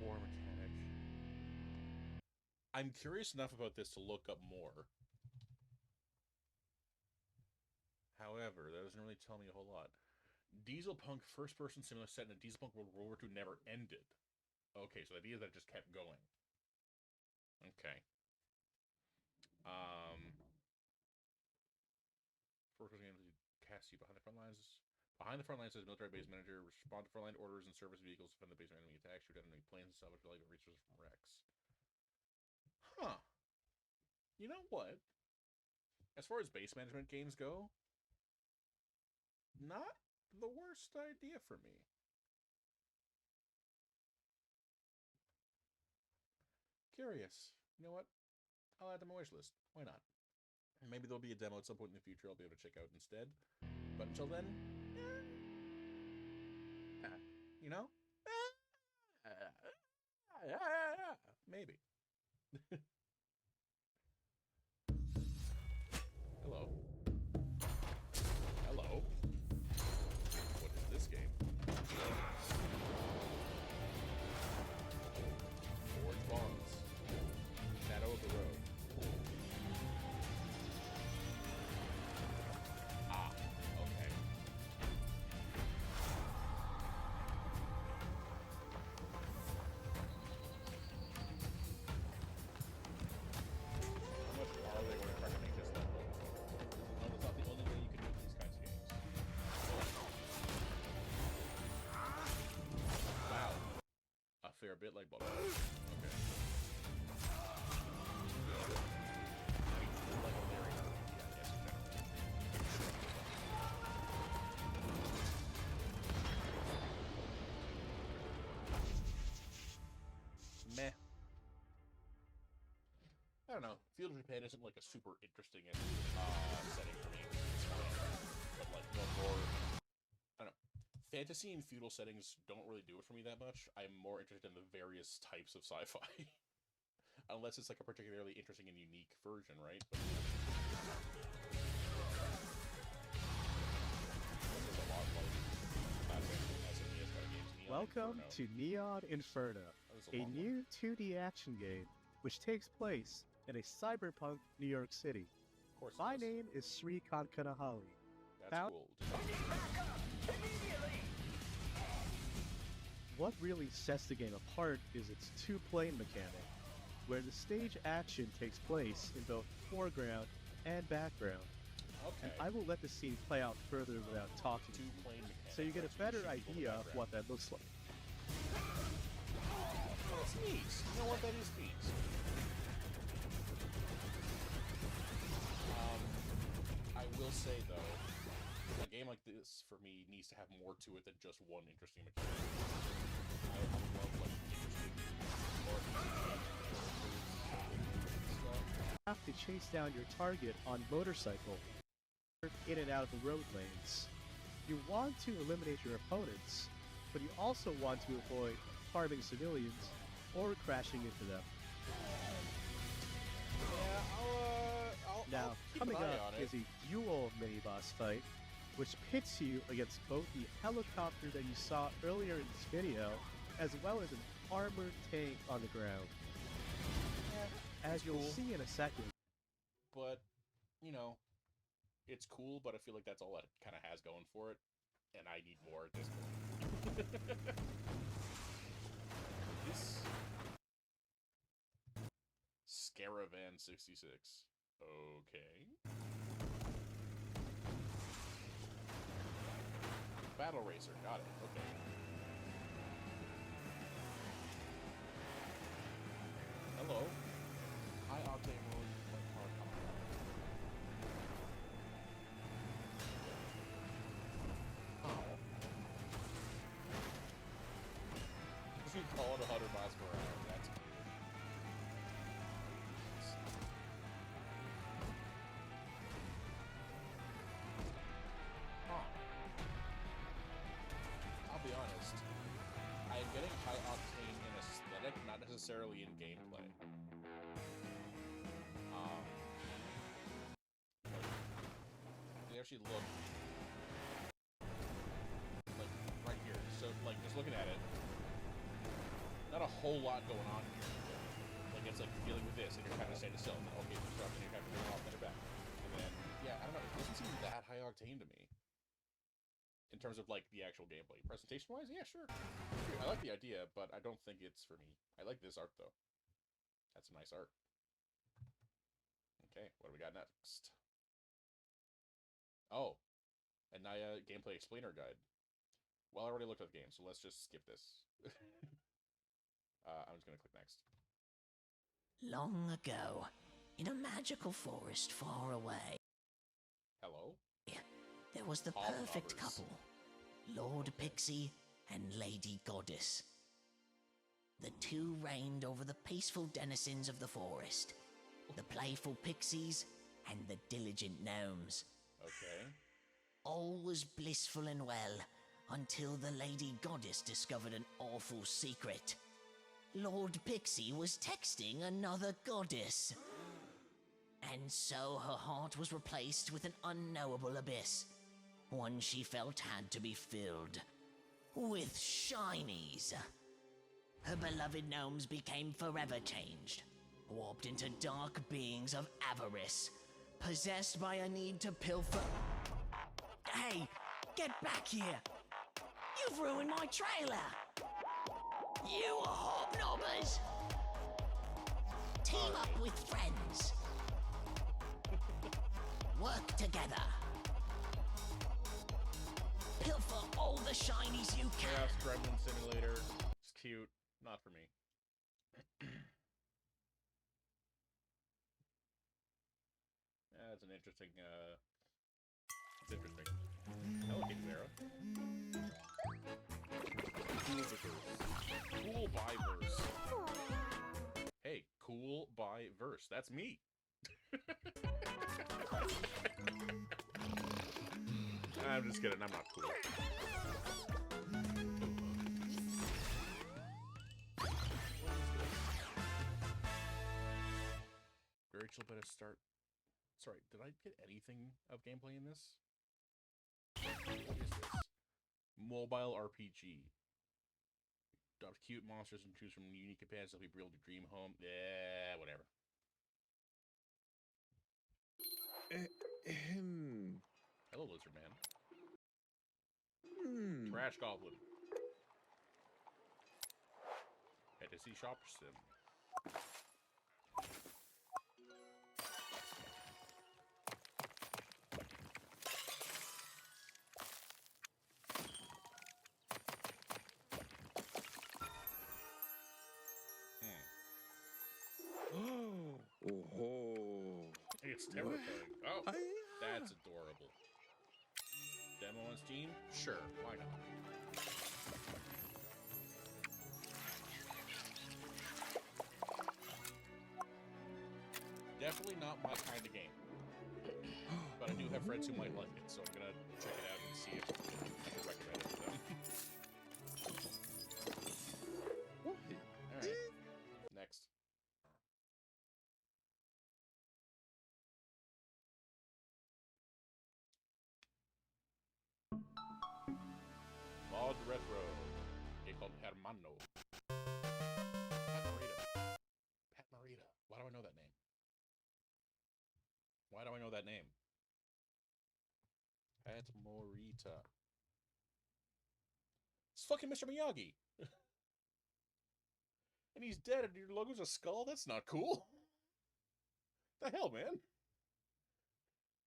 Speaker 1: War Mechanic. I'm curious enough about this to look up more. However, that doesn't really tell me a whole lot. Dieselpunk first-person simulator set in a Dieselpunk World War II never ended. Okay, so the idea is that it just kept going. Okay. First-person game cast you behind the front lines. Behind the front lines as military base manager, respond to frontline orders and service vehicles, defend the base from enemy attacks, shoot enemy planes, and salvage valuable resources from wrecks. Huh. You know what? As far as base management games go, not the worst idea for me. Curious. You know what? I'll add to my wish list. Why not? Maybe there'll be a demo at some point in the future I'll be able to check out instead. But until then, you know? Maybe. Hello. Hello. What is this game? Forge Bonds. Shadow of the Road. Ah, okay. fair bit like Bubble. Okay. Like a Larry, yeah, I guess in general. Meh. I don't know. Feudal Japan isn't like a super interesting setting for me. But like more, I don't know. Fantasy and feudal settings don't really do it for me that much. I'm more interested in the various types of sci-fi. Unless it's like a particularly interesting and unique version, right?
Speaker 17: Welcome to Neon Inferno, a new 2D action game which takes place in a cyberpunk New York City.
Speaker 1: Of course.
Speaker 17: My name is Sri Kankanahali.
Speaker 1: That's cool.
Speaker 17: What really sets the game apart is its two-plane mechanic, where the stage action takes place in both foreground and background.
Speaker 1: Okay.
Speaker 17: And I will let the scene play out further without talking to you, so you get a better idea of what that looks like.
Speaker 1: That's neat. You know what? That is neat. I will say, though, a game like this, for me, needs to have more to it than just one interesting mechanic. I love, like, interesting
Speaker 17: You have to chase down your target on motorcycle, in and out of the road lanes. You want to eliminate your opponents, but you also want to avoid harming civilians or crashing into them. Now, coming up is a dual mini-boss fight, which pits you against both the helicopter that you saw earlier in this video, as well as an armored tank on the ground. As you'll see in a second.
Speaker 1: But, you know, it's cool, but I feel like that's all it kind of has going for it, and I need more at this point. This Scaravan 66. Okay. Battle Racer, got it. Okay. Hello. High octane mode, like hard combat. Oh. If you call it 100 miles per hour, that's cool. Huh. I'll be honest. I am getting high octane in aesthetic, not necessarily in gameplay. They actually look like right here. So, like, just looking at it, not a whole lot going on here. Like, it's like you're dealing with this, and you're kind of standing still, and then okay, you stop, and you're kind of going off, then you're back, and then yeah, I don't know. It doesn't seem that high octane to me. In terms of, like, the actual gameplay. Presentation-wise, yeah, sure. I like the idea, but I don't think it's for me. I like this art, though. That's some nice art. Okay, what do we got next? Oh, a Naya Gameplay Explainer Guide. Well, I already looked at the game, so let's just skip this. I'm just going to click next.
Speaker 18: Long ago, in a magical forest far away.
Speaker 1: Hello?
Speaker 18: There was the perfect couple, Lord Pixie and Lady Goddess. The two reigned over the peaceful denizens of the forest, the playful pixies and the diligent gnomes.
Speaker 1: Okay.
Speaker 18: All was blissful and well until the Lady Goddess discovered an awful secret. Lord Pixie was texting another goddess. And so her heart was replaced with an unknowable abyss. One she felt had to be filled with shinies. Her beloved gnomes became forever changed, warped into dark beings of avarice, possessed by a need to pilfer. Hey, get back here! You've ruined my trailer! You hobnobbers! Team up with friends. Work together. Pilfer all the shinies you can.
Speaker 1: Chaos Gremlin Simulator. It's cute. Not for me. That's an interesting, it's interesting. Hello, King Vera. Cool by verse. Hey, cool by verse. That's me. I'm just kidding. I'm not cool. Very chill, better start. Sorry, did I get anything of gameplay in this? What is this? Mobile RPG. Adopt cute monsters and choose from unique companions that will be able to dream home. Yeah, whatever. Hello, lizard man. Trash goblin. Fantasy shop sim. It's terrifying. Oh, that's adorable. Demo on Steam? Sure, why not? Definitely not my kind of game. But I do have friends who might like it, so I'm gonna check it out and see if I can recommend it to them. Alright. Next. Mod Retro. Game called Hermano. Pat Morita. Pat Morita. Why do I know that name? Why do I know that name? Pat Morita. It's fucking Mr. Miyagi. And he's dead and your logo's a skull? That's not cool. The hell, man?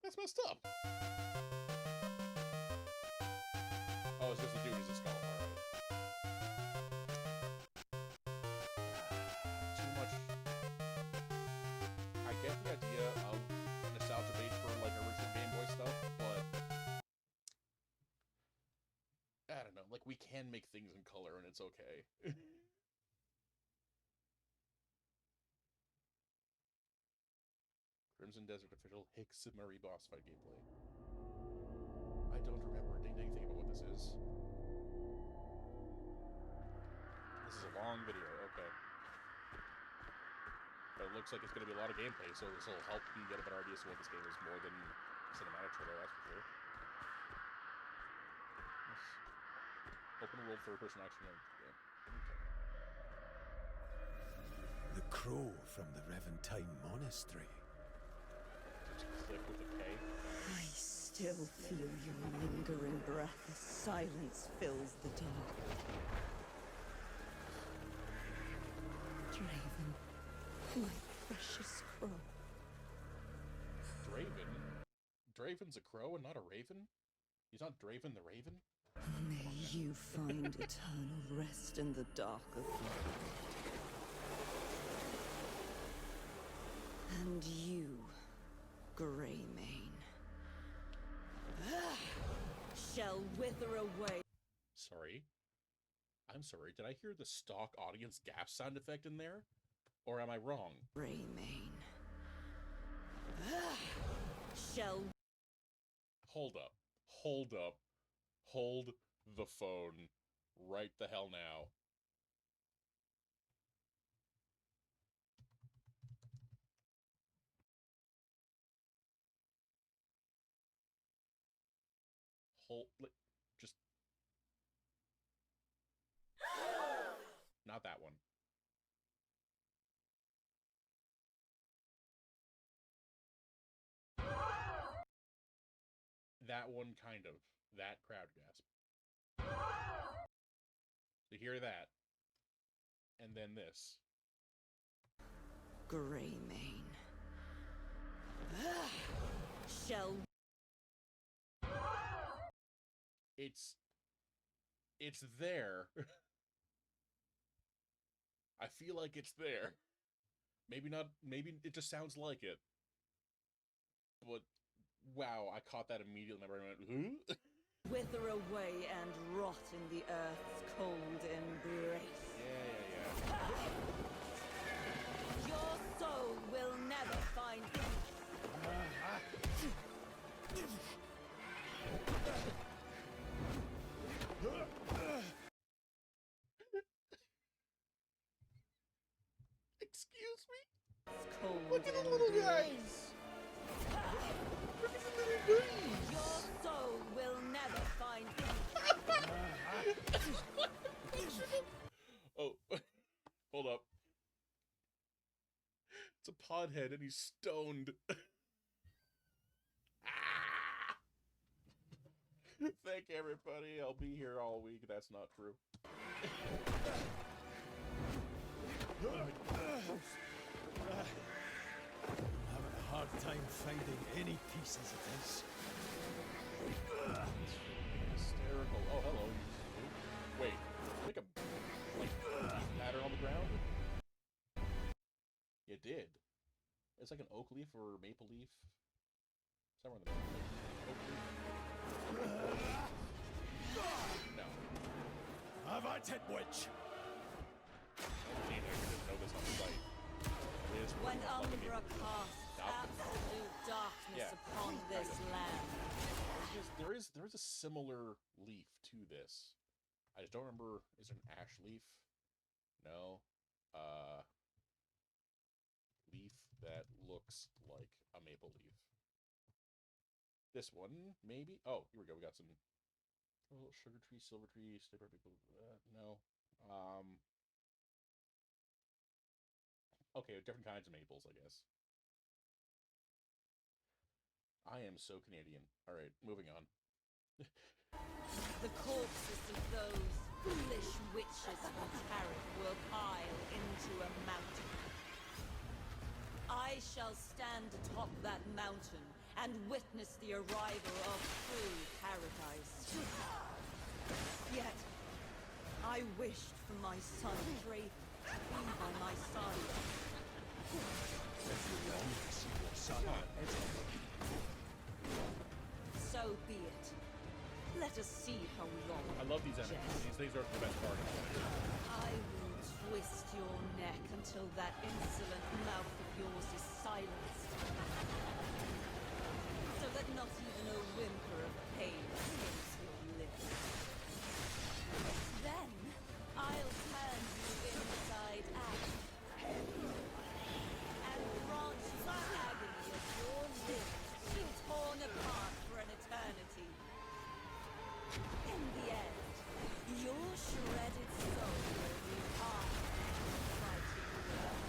Speaker 1: That's messed up. Oh, it's just a dude, he's a skull. Alright. Too much. I get the idea of nostalgia bait for like original Game Boy stuff, but I don't know. Like, we can make things in color and it's okay. Crimson Desert official Hicks Murray boss fight gameplay. I don't remember anything about what this is. This is a long video, okay. But it looks like it's going to be a lot of gameplay, so this will help me get a better idea of what this game is more than cinematic trailer, that's for sure. Yes. Open world third-person action. Okay.
Speaker 19: The crow from the Reventine Monastery.
Speaker 1: Click with the K.
Speaker 20: I still feel your lingering breath as silence fills the dark. Draven, my precious crow.
Speaker 1: Draven? Draven's a crow and not a raven? He's not Draven the Raven?
Speaker 20: May you find eternal rest in the dark of the night. And you, Greymane, shall wither away.
Speaker 1: Sorry? I'm sorry, did I hear the stock audience gap sound effect in there? Or am I wrong?
Speaker 20: Greymane shall...
Speaker 1: Hold up. Hold up. Hold the phone. Right the hell now. Just not that one. That one, kind of. That crowd gasp. To hear that, and then this.
Speaker 20: Greymane shall...
Speaker 1: It's there. feel like it's there. Maybe not, maybe it just sounds like it. But, wow, I caught that immediately and I went, huh?
Speaker 20: Wither away and rot in the earth's cold embrace.
Speaker 1: Yeah.
Speaker 20: Your soul will never find
Speaker 1: Excuse me?
Speaker 20: Cold
Speaker 1: Look at the little guys! Look at the little guys!
Speaker 20: Your soul will never find
Speaker 1: Oh, hold up. It's a podhead and he's stoned. Thank everybody. I'll be here all week. That's not true.
Speaker 19: I'm having a hard time finding any pieces of this.
Speaker 1: Hysterical. Oh, hello. Wait. Like a pattern on the ground? You did. It's like an oak leaf or maple leaf. Somewhere in the middle. Oak leaf. No.
Speaker 19: Have at it, witch!
Speaker 1: I didn't know this on site.
Speaker 20: when Umbra casts absolute darkness upon this land.
Speaker 1: There is a similar leaf to this. I just don't remember. Is it an ash leaf? No. Leaf that looks like a maple leaf. This one, maybe? Oh, here we go. We got some sugar tree, silver tree, sticker people. No. Okay, different kinds of maples, I guess. I am so Canadian. All right, moving on.
Speaker 20: The corpses of those foolish witches from Tarek will pile into a mountain. I shall stand atop that mountain and witness the arrival of true paradise. Yet, I wished for my son Draven to be by my side. So be it. Let us see how long.
Speaker 1: I love these enemies. These things are the best part.
Speaker 20: I will twist your neck until that insolent mouth of yours is silenced. So that not even a whimper of pain escapes your lips. Then, I'll turn you inside out. And grant you the agony of your limbs being torn apart for an eternity. In the end, your shredded soul will be part of the fighting world.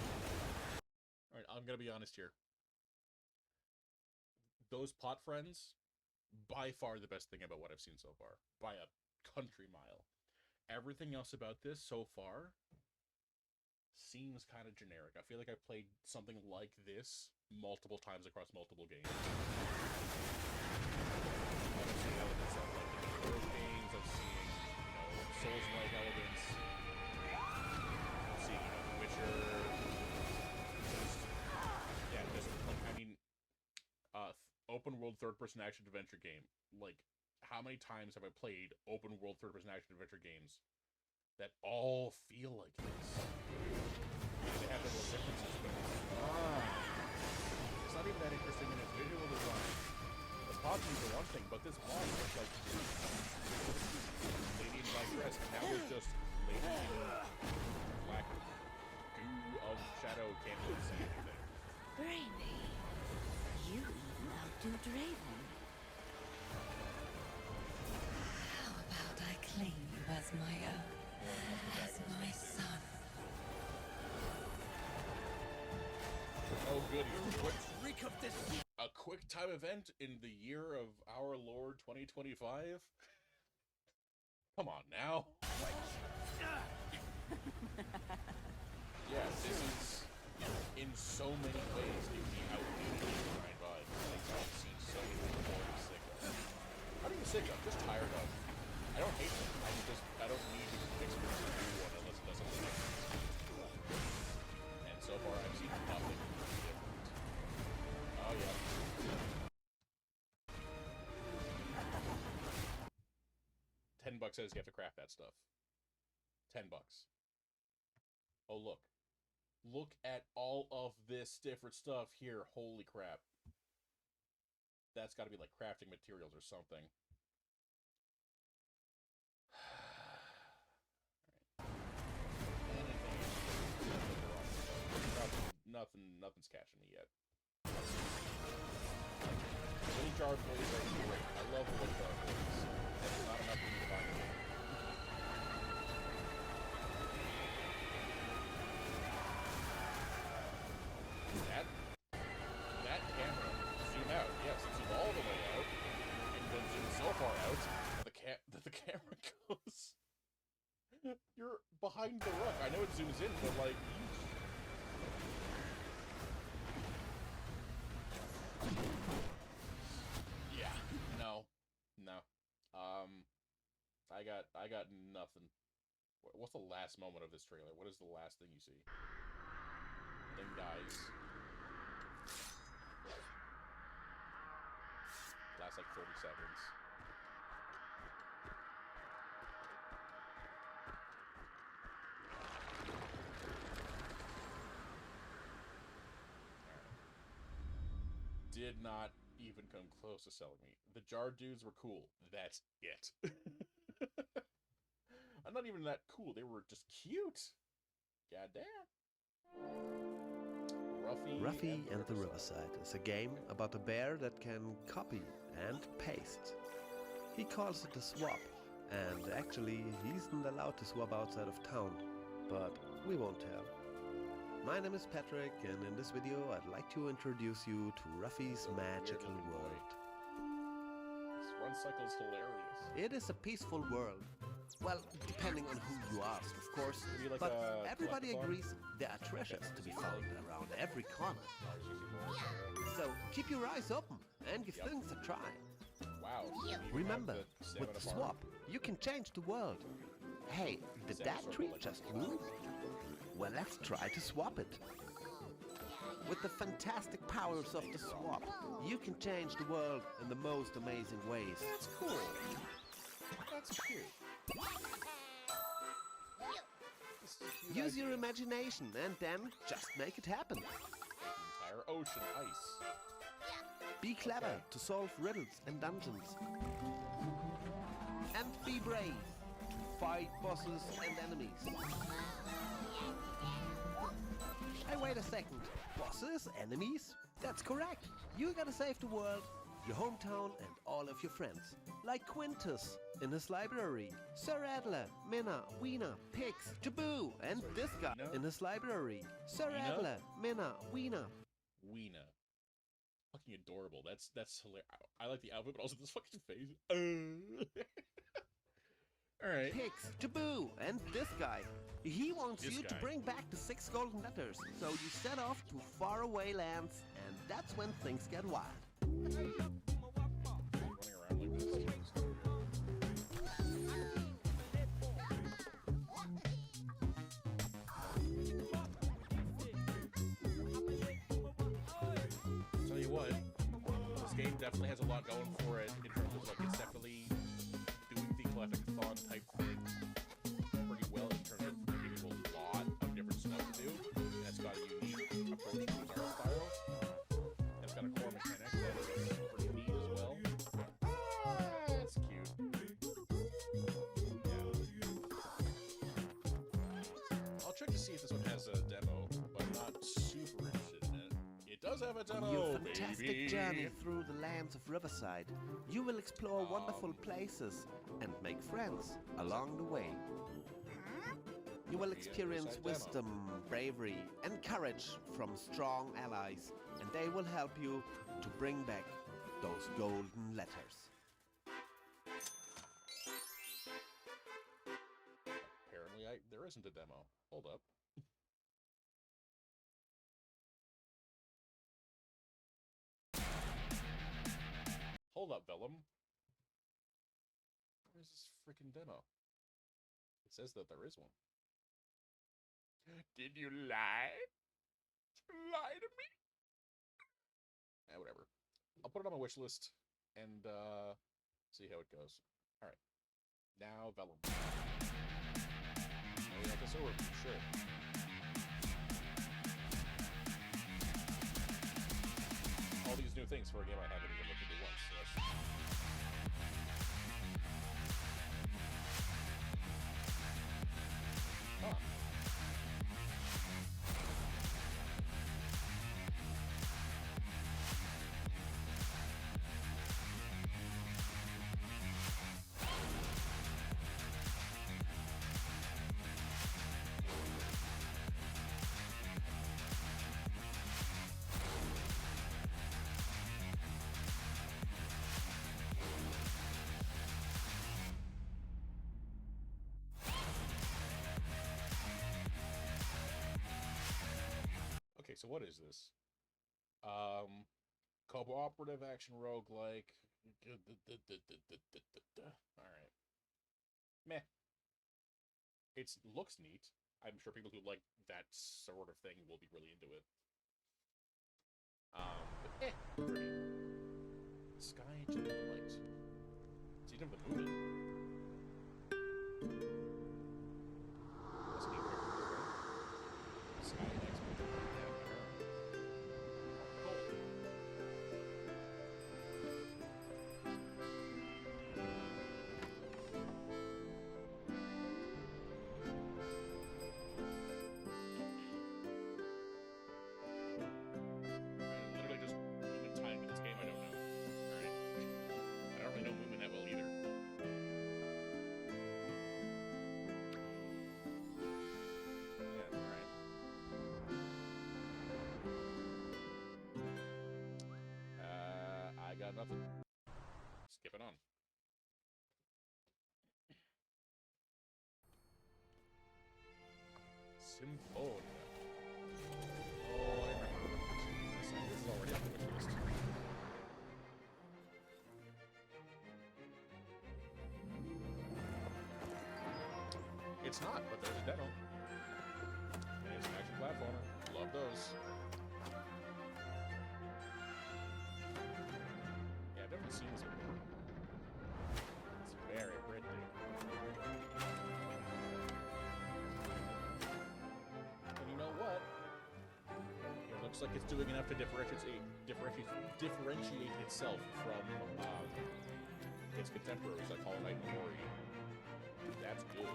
Speaker 1: Alright, I'm gonna be honest here. Those pot friends, by far the best thing about what I've seen so far. By a country mile. Everything else about this so far seems kind of generic. I feel like I've played something like this multiple times across multiple games. I've seen elements of like the Control games, I've seen, Souls-like elements, I've seen, Witcher, just like, I mean, open world third-person action adventure game. Like, how many times have I played open world third-person action adventure games that all feel like this? They have their little differences, but it's not even that interesting in its visual design. The bosses are one thing, but this boss looks like Lady in Black dress, and now there's just Lady in Black goo of shadow can't really see anything.
Speaker 20: Brainy, you even outdo Draven. How about I claim you as my own, as my son?
Speaker 1: Oh goody, a quick time event in the year of our Lord 2025? Come on now. Yeah, this is in so many ways the outdated grind vibe. Like, I've seen so many people already sick of. Not even sick of, just tired of. I don't hate them. I don't need to experience a new one unless it does something like book says you have to craft that stuff. $10. Oh, look. Look at all of this different stuff here. Holy crap. That's got to be like crafting materials or something. Nothing's catching me yet. Little jar boys are great. I love the little jar boys. That's not enough for me to find them. That camera, zoom out. Yes, zoom all the way out, and then zoom so far out that the camera goes. You're behind the rook. I know it zooms in, but like. Yeah. No. I got nothing. What's the last moment of this trailer? What is the last thing you see? Thing dies. Last like 30 seconds. Did not even come close to selling me. The jar dudes were cool. That's it. I'm not even that cool. They were just cute. Goddamn.
Speaker 21: Ruffy and the Riverside is a game about a bear that can copy and paste. He calls it a swap, and actually he isn't allowed to swap outside of town, but we won't tell. My name is Patrick, and in this video I'd like to introduce you to Ruffy's magical world.
Speaker 1: This run cycle is hilarious.
Speaker 21: It is a peaceful world. Well, depending on who you ask, of course,
Speaker 1: like
Speaker 21: but everybody agrees there are treasures to be found around every corner. So keep your eyes open and give things a try.
Speaker 1: Wow.
Speaker 21: Remember, with the swap, you can change the world. Hey, did that tree just move? Well, let's try to swap it. With the fantastic powers of the swap, you can change the world in the most amazing ways.
Speaker 1: That's cool. That's cute.
Speaker 21: Use your imagination and then just make it happen.
Speaker 1: Entire ocean ice.
Speaker 21: Be clever to solve riddles and dungeons. And be brave to fight bosses and enemies. Hey, wait a second. Bosses? Enemies? That's correct. You gotta save the world, your hometown and all of your friends. Like Quintus in his library, Sir Adler, Minna, Weena, Pix, Jaboo, and this guy in his library, Sir Adler, Minna, Weena.
Speaker 1: Weena. Fucking adorable. That's hilarious. I like the outfit, but also this fucking face. Alright.
Speaker 21: Pix, Jaboo, and this guy. He wants you to bring back the 6 golden letters, so you set off to faraway lands, and that's when things get wild.
Speaker 1: Tell you what, this game definitely has a lot going for it in terms of like it's definitely doing the collectathon type thing pretty well in terms of giving you a lot of different stuff to do. And it's got a unique approach to its art style. And it's got a core mechanic that is pretty neat as well. It's cute. Yeah. I'll check to see if this one has a demo, but I'm not super interested in it. It does have a demo,
Speaker 21: On your fantastic
Speaker 1: baby.
Speaker 21: journey through the lands of Riverside, you will explore wonderful places and make friends along the way. You will experience wisdom, bravery, and courage from strong allies, and they will help you to bring back those golden letters.
Speaker 1: Apparently, there isn't a demo. Hold up. Hold up, Vellum. Where's this freaking demo? It says that there is one. Did you lie? Lie to me? Whatever. I'll put it on my wish list and see how it goes. All right. Now Vellum. Oh, yeah, I guess over for sure. All these new things for a game I haven't even looked into once. So that's... Huh. Okay, so what is this? Cooperative action roguelike. Alright. Meh. It looks neat. I'm sure people who like that sort of thing will be really into it. But pretty. Sky to the light. So you didn't have the moon in. That's a neat character. Sky X. Nothing. Skip it on. Symphonia. Oh, I remember. This is already on the wish list. It's not, but there's a demo. And it's an action platformer. Love those. I've never seen this before. It's very pretty. And you know what? It looks like it's doing enough to differentiate itself from its contemporaries like Hollow Knight and Ori. That's good.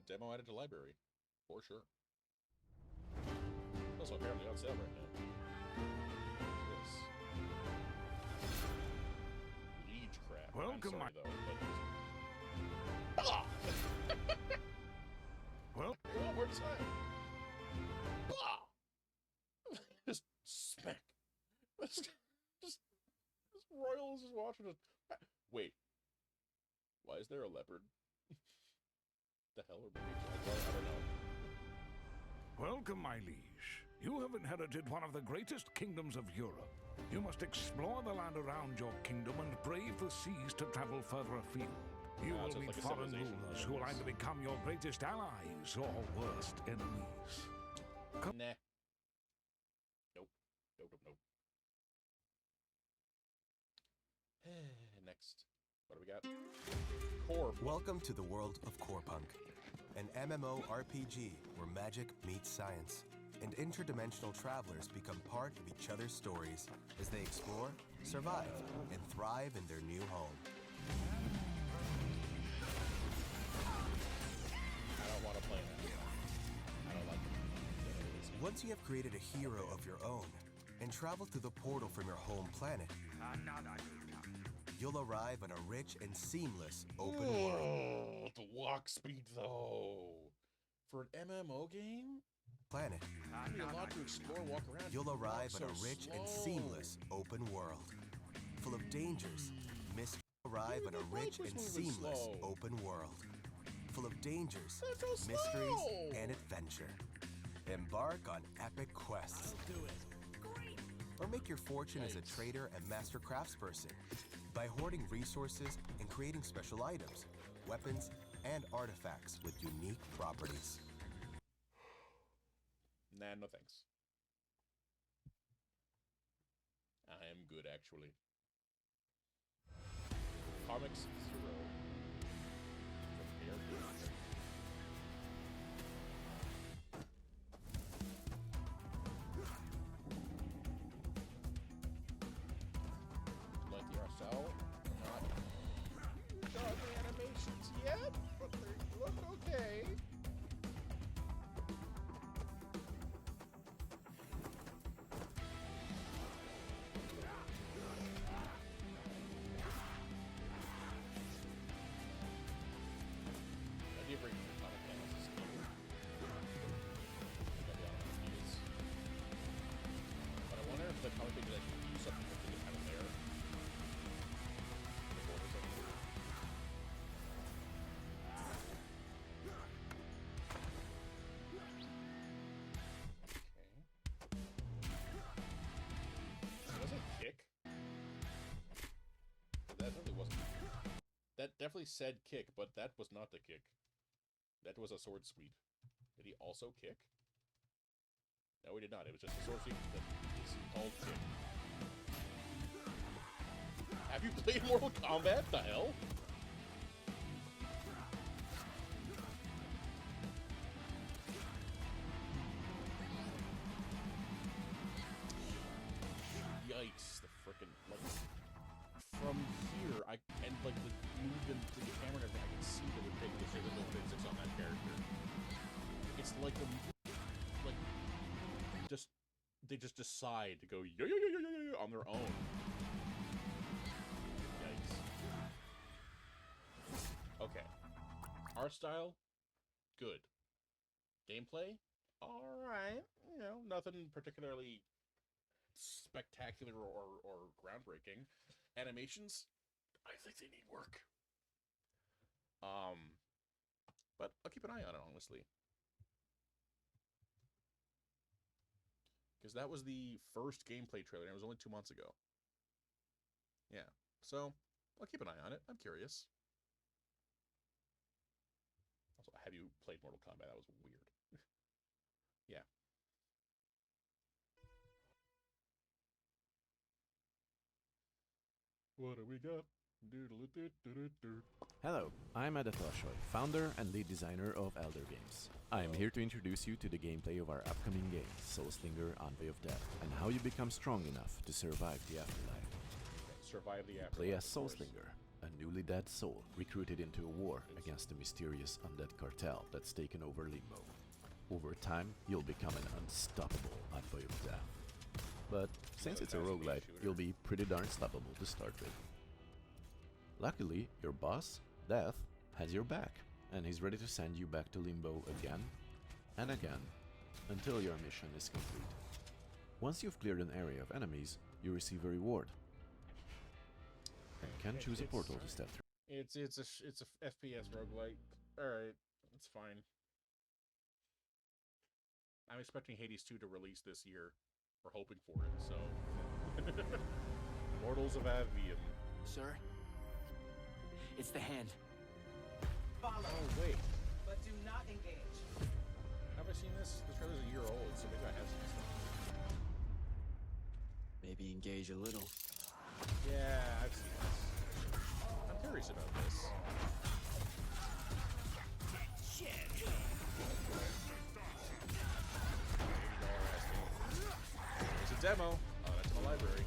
Speaker 1: Demo added to library, for sure. Also apparently on sale right now. Yes. Liege crap.
Speaker 19: Welcome,
Speaker 1: I'm sorry, though, but...
Speaker 19: Well,
Speaker 1: one more time. Just smack. Just Royal is just watching us. Wait. Why is there a leopard? The hell are maybe Jaguar? I don't know.
Speaker 2: Welcome, my liege. You have inherited one of the greatest kingdoms of Europe. You must explore the land around your kingdom and brave the seas to travel further afield. You will meet foreign rulers who will either become your greatest allies or worst enemies.
Speaker 1: Nah. Nope. Nope. Next. What do we got? Core.
Speaker 22: Welcome to the world of Corepunk, an MMORPG where magic meets science, and interdimensional travelers become part of each other's stories as they explore, survive, and thrive in their new home.
Speaker 1: I don't want to play that. I don't like it.
Speaker 22: Once you have created a hero of your own and travel through the portal from your home planet, you'll arrive on a rich and seamless open world.
Speaker 1: The walk speed, though. For an MMO game?
Speaker 22: Planet.
Speaker 1: You'll be allowed to explore, walk around.
Speaker 22: You'll arrive on a rich and seamless open world. Full of dangers, mysteries. Arrive on a rich and seamless open world. Full of dangers, mysteries, and adventure. Embark on epic quests. Or make your fortune as a trader and master craftsperson by hoarding resources and creating special items weapons, and artifacts with unique properties.
Speaker 1: Nah, no thanks. I am good, actually. Comics 0. Prepare for like the RSL, not done the animations yet, but they look okay. I did bring the comic panels to school. But I wonder if the comic pages actually use something that's kind of there. The borders of it. Okay. Was it kick? That really wasn't. That definitely said kick, but that was not the kick. That was a sword sweep. Did he also kick? No, he did not. It was just a sword sweep that is called kick. Have you played Mortal Kombat? The hell? Yikes! The frickin' like from here, and like the movement to the camera and everything, I can see the ridiculous physical physics on that character. It's like they just decide to go yo yo yo yo yo yo on their own. Yikes. Okay. Art style, good. Gameplay, alright. You know, nothing particularly spectacular or groundbreaking. Animations, I think they need work. But I'll keep an eye on it, honestly. Because that was the first gameplay trailer, and it was only 2 months ago. Yeah, so I'll keep an eye on it. I'm curious. Also, have you played Mortal Kombat? That was weird. Yeah. What do we got?
Speaker 4: Hello, I'm Adatoshoy, founder and lead designer of Elder Games. I am here to introduce you to the gameplay of our upcoming game, Soulslinger Envoy of Death, and how you become strong enough to survive the afterlife.
Speaker 1: Survive the afterlife.
Speaker 4: Play as Soulslinger, a newly dead soul recruited into a war against the mysterious undead cartel that's taken over Limbo. Over time, you'll become an unstoppable Envoy of Death. But since it's a roguelite, you'll be pretty darn stoppable to start with. Luckily, your boss, Death, has your back, and he's ready to send you back to Limbo again and again, until your mission is complete. Once you've cleared an area of enemies, you receive a reward, and can choose a portal to step through.
Speaker 1: It's a FPS roguelike. Alright, it's fine. I'm expecting Hades 2 to release this year. We're hoping for it, so... Mortals of Avium.
Speaker 7: Sir? It's the hand.
Speaker 1: Oh, wait.
Speaker 7: But do not engage.
Speaker 1: Have I seen this? This trailer's a year old, so maybe I have seen this.
Speaker 7: Maybe engage a little.
Speaker 1: Yeah, I've seen this. I'm curious about this. It's a demo. Oh, that's in the library.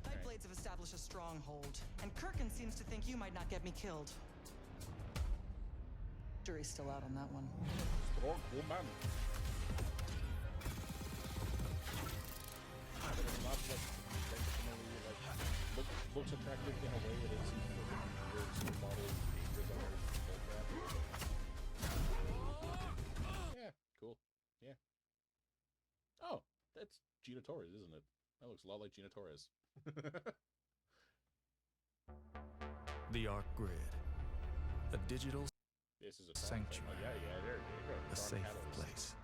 Speaker 6: Nightblades have established a stronghold, and Kirkin seems to think you might not get me killed. Jury's still out on that one.
Speaker 1: Strong woman. But it's not like looks attractive in a way that it's weird supermodel dangerous Yeah, cool. Yeah. Oh, that's Gina Torres, isn't it? That looks a lot like Gina Torres.
Speaker 23: The Arc Grid. A digital
Speaker 1: This is a
Speaker 23: sanctuary.
Speaker 1: Oh, yeah, there you go.
Speaker 23: A
Speaker 1: Tron
Speaker 23: safe
Speaker 1: Catalyst.
Speaker 23: place.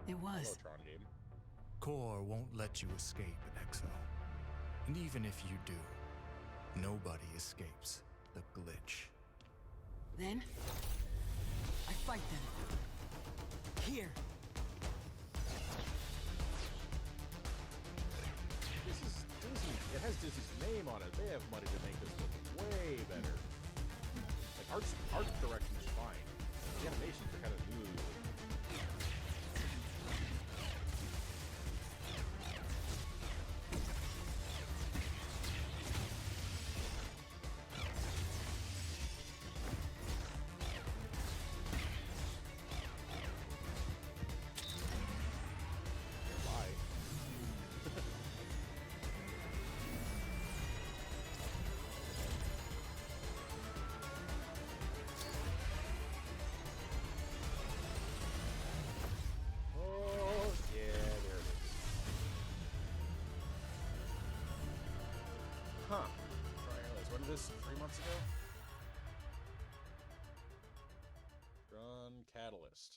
Speaker 9: It was.
Speaker 1: Hello, Tron game.
Speaker 23: core won't let you escape, Exo. And even if you do, nobody escapes the glitch.
Speaker 6: Then, I fight them. Here.
Speaker 1: This is Disney. It has Disney's name on it. They have money to make this look way better. Like, art direction's fine. The animations are kind of new. Huh. When did this? 3 months ago? Run Catalyst.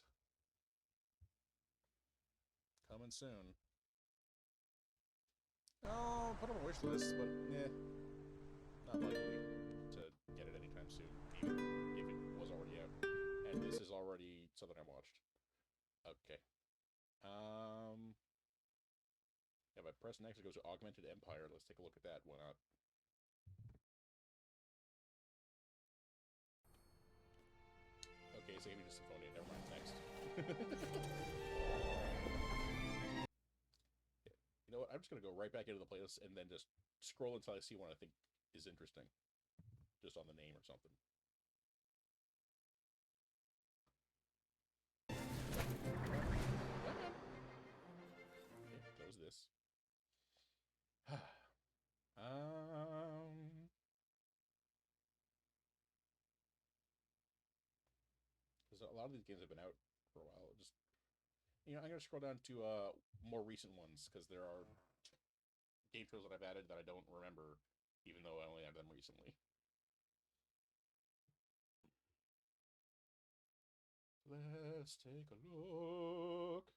Speaker 1: Coming soon. I'll put on a wish list, but not likely to get it anytime soon, even if it was already out. And this is already something I watched. Okay. If I press next, it goes to Augmented Empire. Let's take a look at that. Why not? Okay, so give me just Symphonia. Never mind. Next. You know what? I'm just gonna go right back into the playlist and then just scroll until I see one I think is interesting, just on the name or something. Okay, close this. Because a lot of these games have been out for a while. Just, I'm gonna scroll down to more recent ones because there are game shows that I've added that I don't remember, even though I only added them recently. Let's take a look.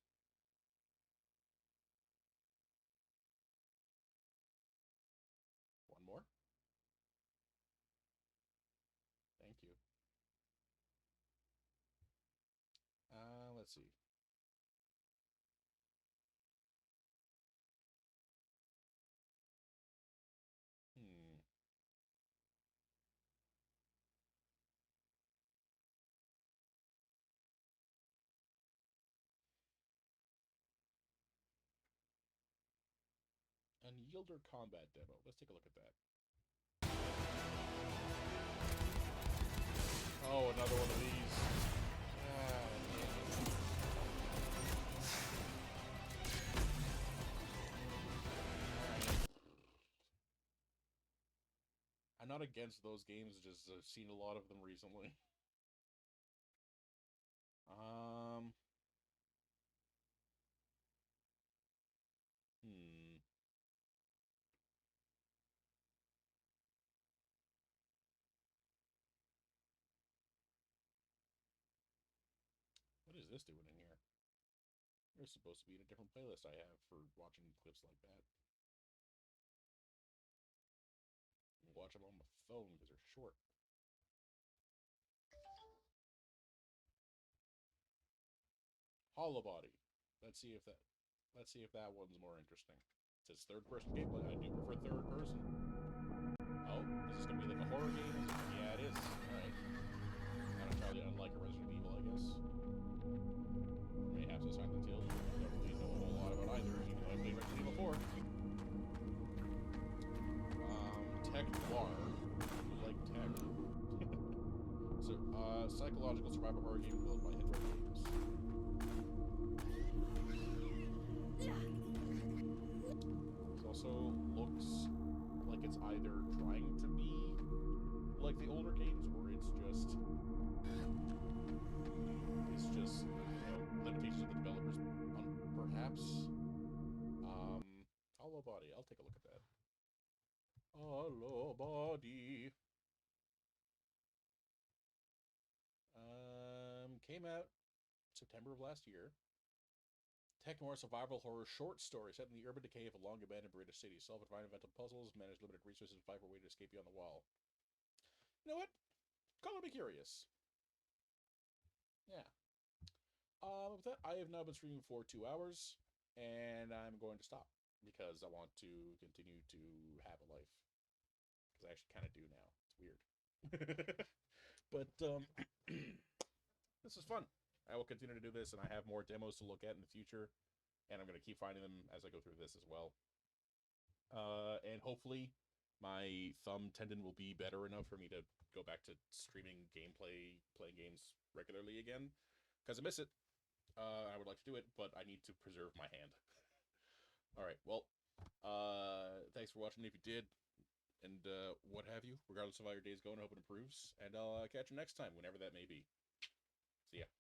Speaker 1: One more. Thank you. Let's see. Unyielder combat demo. Let's take a look at that. Oh, another one of these. I'm not against those games, just I've seen a lot of them recently. What is this doing in here? They're supposed to be in a different playlist I have for watching clips like that. Watch them on my phone because they're short. Hollow Body. Let's see if that one's more interesting. It says third-person gameplay. I do prefer third person. Oh, is this gonna be like a horror game? Yeah, it is. Alright. Not entirely unlike a Resident Evil, I guess. Or mayhaps a Silent Hill. I don't really know a whole lot about either, even though I played Resident Evil 4. Tech Noir. Like tech. So, psychological survival horror game developed by Hidro Games. This also looks like it's either trying to be like the older games, or it's just limitations of the developers, perhaps. Hollow Body. I'll take a look at that. Hollow Body. Came out September of last year. technoir survival horror short story set in the urban decay of a long abandoned British city. Solve environmental puzzles, manage limited resources, and find a way to escape beyond the wall. You know what? Color me curious. Yeah. With that, I have now been streaming for 2 hours, and I'm going to stop because I want to continue to have a life. Because I actually kind of do now. It's weird. But this is fun. I will continue to do this, and I have more demos to look at in the future, and I'm going to keep finding them as I go through this as well. And hopefully my thumb tendon will be better enough for me to go back to streaming gameplay, playing games regularly again, because I miss it. I would like to do it, but I need to preserve my hand. Alright, well, thanks for watching if you did, and what have you, regardless of how your day's going. I hope it improves, and I'll catch you next time, whenever that may be. See ya.